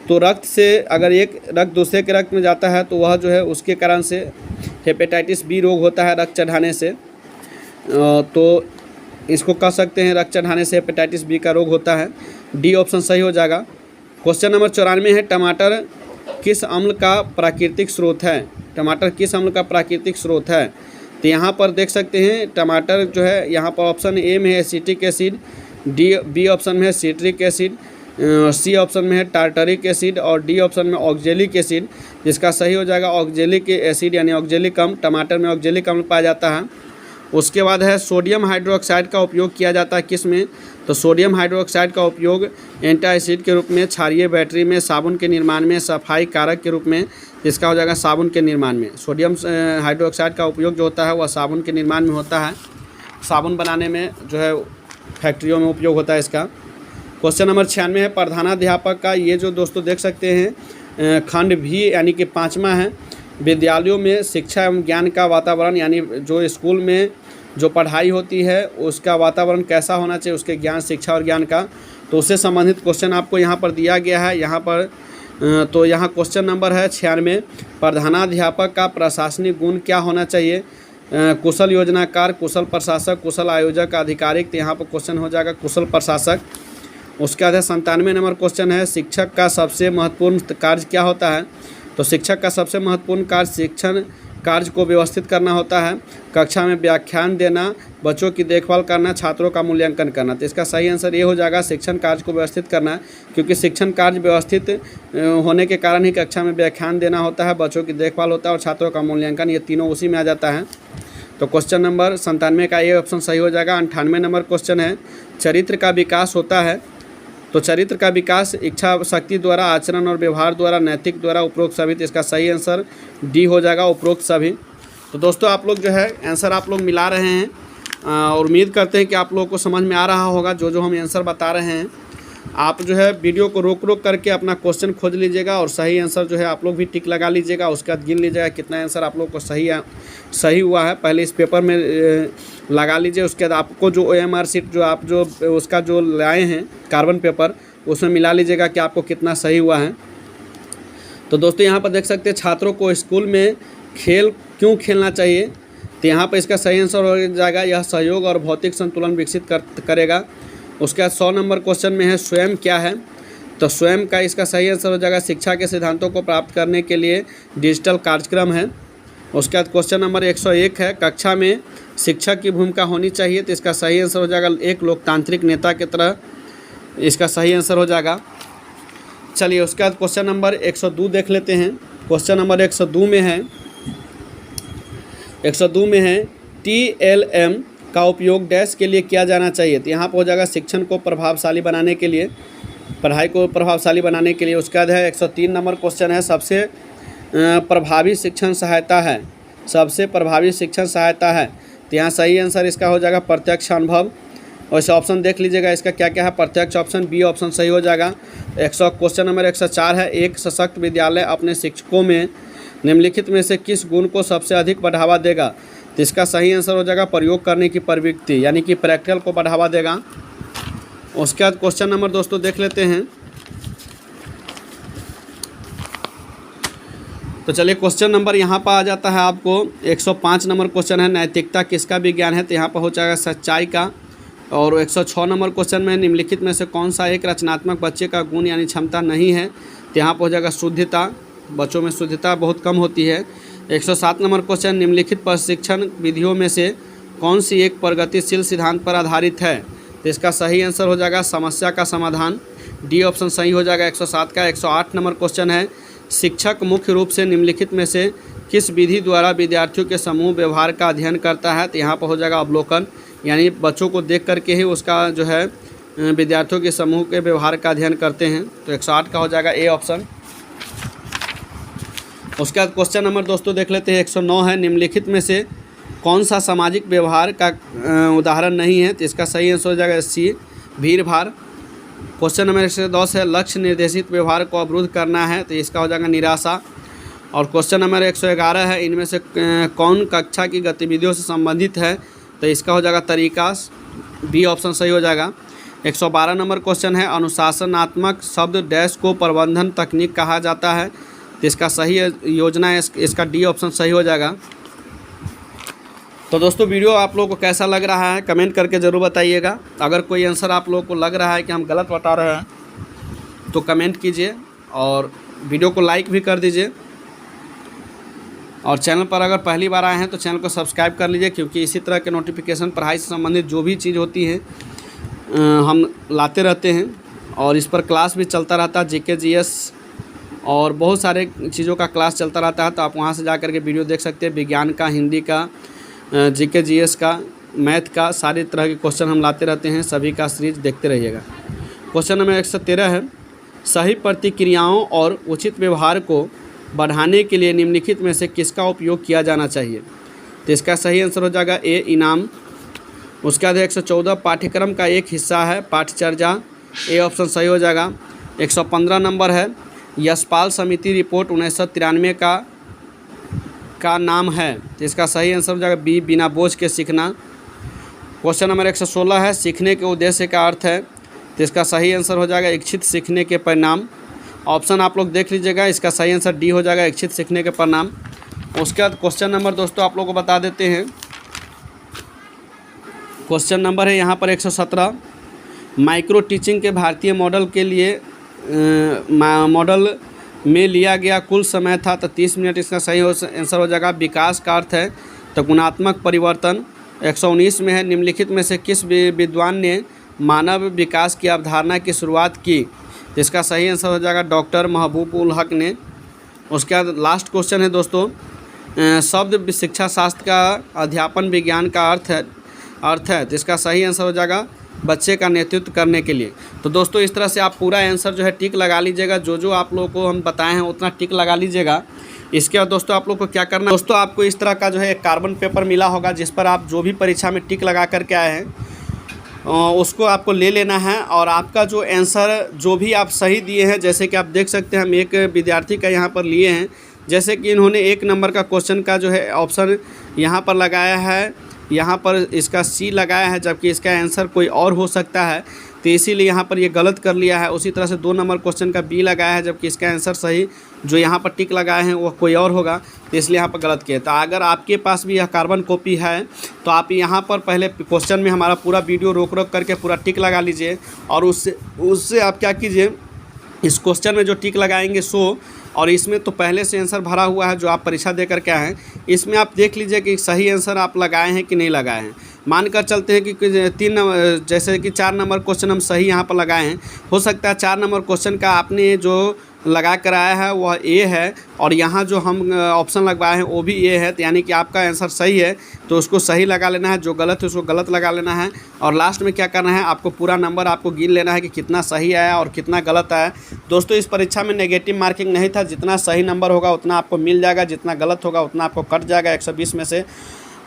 तो रक्त से अगर एक रक्त दूसरे के रक्त में जाता है तो वह जो है उसके कारण से हेपेटाइटिस बी रोग होता है रक्त चढ़ाने से। तो इसको कह सकते हैं रक्त चढ़ाने से हेपेटाइटिस बी का रोग होता है। डी ऑप्शन सही हो जाएगा। क्वेश्चन नंबर 94 है, टमाटर किस अम्ल का प्राकृतिक स्रोत है? टमाटर किस अम्ल का प्राकृतिक स्रोत है? तो यहाँ पर देख सकते हैं टमाटर जो है, यहाँ पर ऑप्शन ए में है एसिटिक एसिड, बी ऑप्शन में है सिट्रिक एसिड, सी ऑप्शन में है टार्टरिक एसिड और डी ऑप्शन में ऑक्जेलिक एसिड। जिसका सही हो जाएगा ऑक्जेलिक एसिड यानी ऑक्जेलिक अम्ल। टमाटर में ऑक्जेलिक अम्ल पाया जाता है। उसके बाद है सोडियम हाइड्रोक्साइड का उपयोग किया जाता है किस में? तो सोडियम हाइड्रोक्साइड का उपयोग एंटासिड के रूप में, क्षारीय बैटरी में, साबुन के निर्माण में, सफाई कारक के रूप में। इसका हो जाएगा साबुन के निर्माण में। सोडियम हाइड्रोक्साइड का उपयोग जो होता है वह साबुन के निर्माण में होता है। साबुन बनाने में जो है फैक्ट्रियों में उपयोग होता है इसका। क्वेश्चन नंबर 96 है, प्रधानाध्यापक का, ये जो दोस्तों देख सकते हैं खंड भी यानी कि 5वां है, विद्यालयों में शिक्षा एवं ज्ञान का वातावरण, यानी जो स्कूल में जो पढ़ाई होती है उसका वातावरण कैसा होना चाहिए, उसके ज्ञान, शिक्षा और ज्ञान का, तो उससे संबंधित क्वेश्चन आपको यहाँ पर दिया गया है। यहाँ पर तो यहाँ क्वेश्चन नंबर है 96, प्रधानाध्यापक का प्रशासनिक गुण क्या होना चाहिए? कुशल योजनाकार, कुशल प्रशासक, कुशल आयोजक, आधिकारिक। तो यहाँ पर क्वेश्चन हो जाएगा कुशल प्रशासक। उसके बाद 97 नंबर क्वेश्चन है, शिक्षक का सबसे महत्वपूर्ण कार्य क्या होता है? तो शिक्षक का सबसे महत्वपूर्ण कार्य शिक्षण कार्य को व्यवस्थित करना होता है। कक्षा में व्याख्यान देना, बच्चों की देखभाल करना, छात्रों का मूल्यांकन करना। तो इसका सही आंसर ये हो जाएगा शिक्षण कार्य को व्यवस्थित करना, क्योंकि शिक्षण कार्य व्यवस्थित होने के कारण ही कक्षा में व्याख्यान देना होता है, बच्चों की देखभाल होता है और छात्रों का मूल्यांकन, ये तीनों उसी में आ जाता है। तो क्वेश्चन नंबर 97 का ये ऑप्शन सही हो जाएगा। 98 नंबर क्वेश्चन है, चरित्र का विकास होता है। तो चरित्र का विकास इच्छा शक्ति द्वारा, आचरण और व्यवहार द्वारा, नैतिक द्वारा, उपरोक्त सभी। तो इसका सही आंसर डी हो जाएगा, उपरोक्त सभी। तो दोस्तों आप लोग जो है आंसर आप लोग मिला रहे हैं और उम्मीद करते हैं कि आप लोगों को समझ में आ रहा होगा जो हम आंसर बता रहे हैं। आप जो है वीडियो को रोक करके अपना क्वेश्चन खोज लीजिएगा और सही आंसर जो है आप लोग भी टिक लगा लीजिएगा। उसके बाद गिन लीजिएगा कितना आंसर आप लोग को सही हुआ है। पहले इस पेपर में लगा लीजिए। उसके बाद आपको जो OMR शीट जो आप जो उसका जो लाए हैं कार्बन पेपर, उसमें मिला लीजिएगा कि आपको कितना सही हुआ है। तो दोस्तों यहाँ पर देख सकते हैं छात्रों को स्कूल में खेल क्यों खेलना चाहिए? तो यहाँ पर इसका सही आंसर हो जाएगा, यह सहयोग और भौतिक संतुलन विकसित करेगा। उसके बाद 100 नंबर क्वेश्चन में है, स्वयं क्या है? तो स्वयं का इसका सही आंसर हो जाएगा, शिक्षा के सिद्धांतों को प्राप्त करने के लिए डिजिटल कार्यक्रम है। उसके बाद क्वेश्चन नंबर 101 है, कक्षा में शिक्षक की भूमिका होनी चाहिए। तो इसका सही आंसर हो जाएगा एक लोकतांत्रिक नेता की तरह, इसका सही आंसर हो जाएगा। चलिए उसके बाद क्वेश्चन नंबर 102 देख लेते हैं। क्वेश्चन नंबर 102 में है TLM का उपयोग डैश के लिए किया जाना चाहिए। तो यहाँ पर हो जाएगा शिक्षण को प्रभावशाली बनाने के लिए, पढ़ाई को प्रभावशाली बनाने के लिए। उसके बाद है 103 नंबर क्वेश्चन है, सबसे प्रभावी शिक्षण सहायता है। सबसे प्रभावी शिक्षण सहायता है। तो यहाँ सही आंसर इसका हो जाएगा प्रत्यक्ष अनुभव। और इस ऑप्शन देख लीजिएगा इसका क्या क्या है। प्रत्यक्ष ऑप्शन बी ऑप्शन सही हो जाएगा। क्वेश्चन नंबर 104 है, एक सशक्त विद्यालय अपने शिक्षकों में निम्नलिखित में से किस गुण को सबसे अधिक बढ़ावा देगा? तो इसका सही आंसर हो जाएगा प्रयोग करने की प्रवृत्ति, यानी कि प्रैक्टिकल को बढ़ावा देगा। उसके बाद क्वेश्चन नंबर दोस्तों देख लेते हैं। तो चलिए क्वेश्चन नंबर यहाँ पर आ जाता है आपको 105 नंबर क्वेश्चन है, नैतिकता किसका विज्ञान है? तो यहाँ पर हो जाएगा सच्चाई का। और 106 नंबर क्वेश्चन में निम्नलिखित में से कौन सा एक रचनात्मक बच्चे का गुण यानी क्षमता नहीं है? तो यहाँ पर हो जाएगा शुद्धता। बच्चों में शुद्धता बहुत कम होती है। 107 नंबर क्वेश्चन, निम्नलिखित प्रशिक्षण विधियों में से कौन सी एक प्रगतिशील सिद्धांत पर आधारित है? तो इसका सही आंसर हो जाएगा समस्या का समाधान, डी ऑप्शन सही हो जाएगा 107 का। 108 नंबर क्वेश्चन है, शिक्षक मुख्य रूप से निम्नलिखित में से किस विधि द्वारा विद्यार्थियों के समूह व्यवहार का अध्ययन करता है? तो यहाँ पर हो जाएगा अवलोकन, यानी बच्चों को देख करके ही उसका जो है विद्यार्थियों के समूह के व्यवहार का अध्ययन करते हैं। तो 108 का हो जाएगा ए ऑप्शन। उसके बाद क्वेश्चन नंबर दोस्तों देख लेते हैं 109 है, निम्नलिखित में से कौन सा सामाजिक व्यवहार का उदाहरण नहीं है? तो इसका सही आंसर हो जाएगा सी भीड़ भाड़। क्वेश्चन नंबर 110 है, लक्ष्य निर्देशित व्यवहार को अवरुद्ध करना है। तो इसका हो जाएगा निराशा। और क्वेश्चन नंबर 111 है, इनमें से कौन कक्षा की गतिविधियों से संबंधित है? तो इसका हो जाएगा तरीका, बी ऑप्शन सही हो जाएगा। 112 नंबर क्वेश्चन है, अनुशासनात्मक शब्द डैश को प्रबंधन तकनीक कहा जाता है? तो इसका सही योजना है, इसका डी ऑप्शन सही हो जाएगा। तो दोस्तों वीडियो आप लोगों को कैसा लग रहा है कमेंट करके ज़रूर बताइएगा। अगर कोई आंसर आप लोगों को लग रहा है कि हम गलत बता रहे हैं तो कमेंट कीजिए और वीडियो को लाइक भी कर दीजिए। और चैनल पर अगर पहली बार आए हैं तो चैनल को सब्सक्राइब कर लीजिए, क्योंकि इसी तरह के नोटिफिकेशन पढ़ाई से संबंधित जो भी चीज़ होती है हम लाते रहते हैं। और इस पर क्लास भी चलता रहता है, जीके जीएस और बहुत सारे चीज़ों का क्लास चलता रहता है। तो आप वहां से जा कर के वीडियो देख सकते हैं। विज्ञान का, हिंदी का, जीके जीएस का, मैथ का, सारे तरह के क्वेश्चन हम लाते रहते हैं। सभी का सीरीज देखते रहिएगा। क्वेश्चन नंबर 113 है, सही प्रतिक्रियाओं और उचित व्यवहार को बढ़ाने के लिए निम्नलिखित में से किसका उपयोग किया जाना चाहिए? तो इसका सही आंसर हो जाएगा ए, इनाम। उसके बाद 114 पाठ्यक्रम का एक हिस्सा है पाठचर्या, ए ऑप्शन सही हो जाएगा। 115 नंबर है, यशपाल समिति रिपोर्ट 1993 का नाम है? तो इसका सही आंसर हो जाएगा बी, बिना बोझ के सीखना। क्वेश्चन नंबर 116 है, सीखने के उद्देश्य का अर्थ है? तो इसका सही आंसर हो जाएगा इच्छित सीखने के परिणाम। ऑप्शन आप लोग देख लीजिएगा, इसका सही आंसर डी हो जाएगा, इच्छित सीखने के परिणाम। उसके बाद क्वेश्चन नंबर दोस्तों आप लोगों को बता देते हैं। क्वेश्चन नंबर है यहाँ पर 117, माइक्रो टीचिंग के भारतीय मॉडल के लिए मॉडल में लिया गया कुल समय था? तो 30 मिनट इसका सही आंसर हो जाएगा। विकास का अर्थ है तो गुणात्मक परिवर्तन। 119 में है, निम्नलिखित में से किस विद्वान ने मानव विकास की अवधारणा की शुरुआत की? इसका सही आंसर हो जाएगा डॉक्टर महबूब उल हक ने। उसके बाद लास्ट क्वेश्चन है दोस्तों, शब्द शिक्षा शास्त्र का अध्यापन विज्ञान का अर्थ है। तो इसका सही आंसर हो जाएगा बच्चे का नेतृत्व करने के लिए। तो दोस्तों इस तरह से आप पूरा आंसर जो है टिक लगा लीजिएगा। जो आप लोगों को हम बताए हैं उतना टिक लगा लीजिएगा। इसके बाद दोस्तों आप लोग को क्या करना है, दोस्तों आपको इस तरह का जो है एक कार्बन पेपर मिला होगा जिस पर आप जो भी परीक्षा में टिक लगा करके आए हैं उसको आपको ले लेना है। और आपका जो आंसर जो भी आप सही दिए हैं, जैसे कि आप देख सकते हैं हम एक विद्यार्थी का यहाँ पर लिए हैं, जैसे कि इन्होंने 1 नंबर का क्वेश्चन का जो है ऑप्शन यहाँ पर लगाया है, यहाँ पर इसका सी लगाया है, जबकि इसका आंसर कोई और हो सकता है, तो इसीलिए यहाँ पर ये गलत कर लिया है। उसी तरह से 2 नंबर क्वेश्चन का बी लगाया है, जबकि इसका आंसर सही जो यहाँ पर टिक लगाए हैं वो कोई और होगा, तो इसलिए यहाँ पर गलत किया। तो अगर आपके पास भी यह कार्बन कॉपी है तो आप यहाँ पर पहले क्वेश्चन में हमारा पूरा वीडियो रोक करके पूरा टिक लगा लीजिए। और उससे आप क्या कीजिए, इस क्वेश्चन में जो टिक लगाएंगे सो, और इसमें तो पहले से आंसर भरा हुआ है जो आप परीक्षा दे करके आए हैं, इसमें आप देख लीजिए कि सही आंसर आप लगाए हैं कि नहीं लगाए हैं। मानकर चलते हैं कि 3 नंबर जैसे कि 4 नंबर क्वेश्चन हम सही यहाँ पर लगाए हैं, हो सकता है 4 नंबर क्वेश्चन का आपने जो लगा कर आया है वह ए है और यहाँ जो हम ऑप्शन लगवाए हैं वो भी ए है, तो यानी कि आपका आंसर सही है तो उसको सही लगा लेना है, जो गलत है उसको गलत लगा लेना है। और लास्ट में क्या करना है, आपको पूरा नंबर आपको गिन लेना है कि कितना सही आया और कितना गलत आया। दोस्तों इस परीक्षा में नेगेटिव मार्किंग नहीं था, जितना सही नंबर होगा उतना आपको मिल जाएगा, जितना गलत होगा उतना आपको कट जाएगा 120 में से।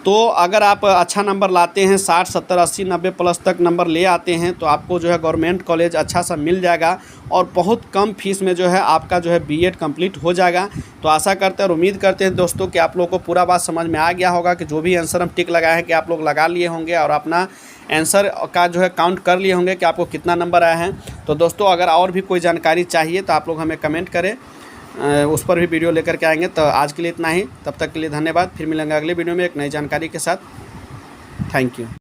तो अगर आप अच्छा नंबर लाते हैं 60, 70, 80, 90 प्लस तक नंबर ले आते हैं तो आपको जो है गवर्नमेंट कॉलेज अच्छा सा मिल जाएगा और बहुत कम फीस में जो है आपका जो है बीएड कंप्लीट हो जाएगा। तो आशा करते हैं और उम्मीद करते हैं दोस्तों कि आप लोगों को पूरा बात समझ में आ गया होगा कि जो भी आंसर हम टिक लगाए हैं कि आप लोग लगा लिए होंगे और अपना आंसर का जो है काउंट कर लिए होंगे कि आपको कितना नंबर आए हैं। तो दोस्तों अगर और भी कोई जानकारी चाहिए तो आप लोग हमें कमेंट करें, उस पर भी वीडियो लेकर के आएंगे। तो आज के लिए इतना ही, तब तक के लिए धन्यवाद। फिर मिलेंगे अगले वीडियो में एक नई जानकारी के साथ। Thank you.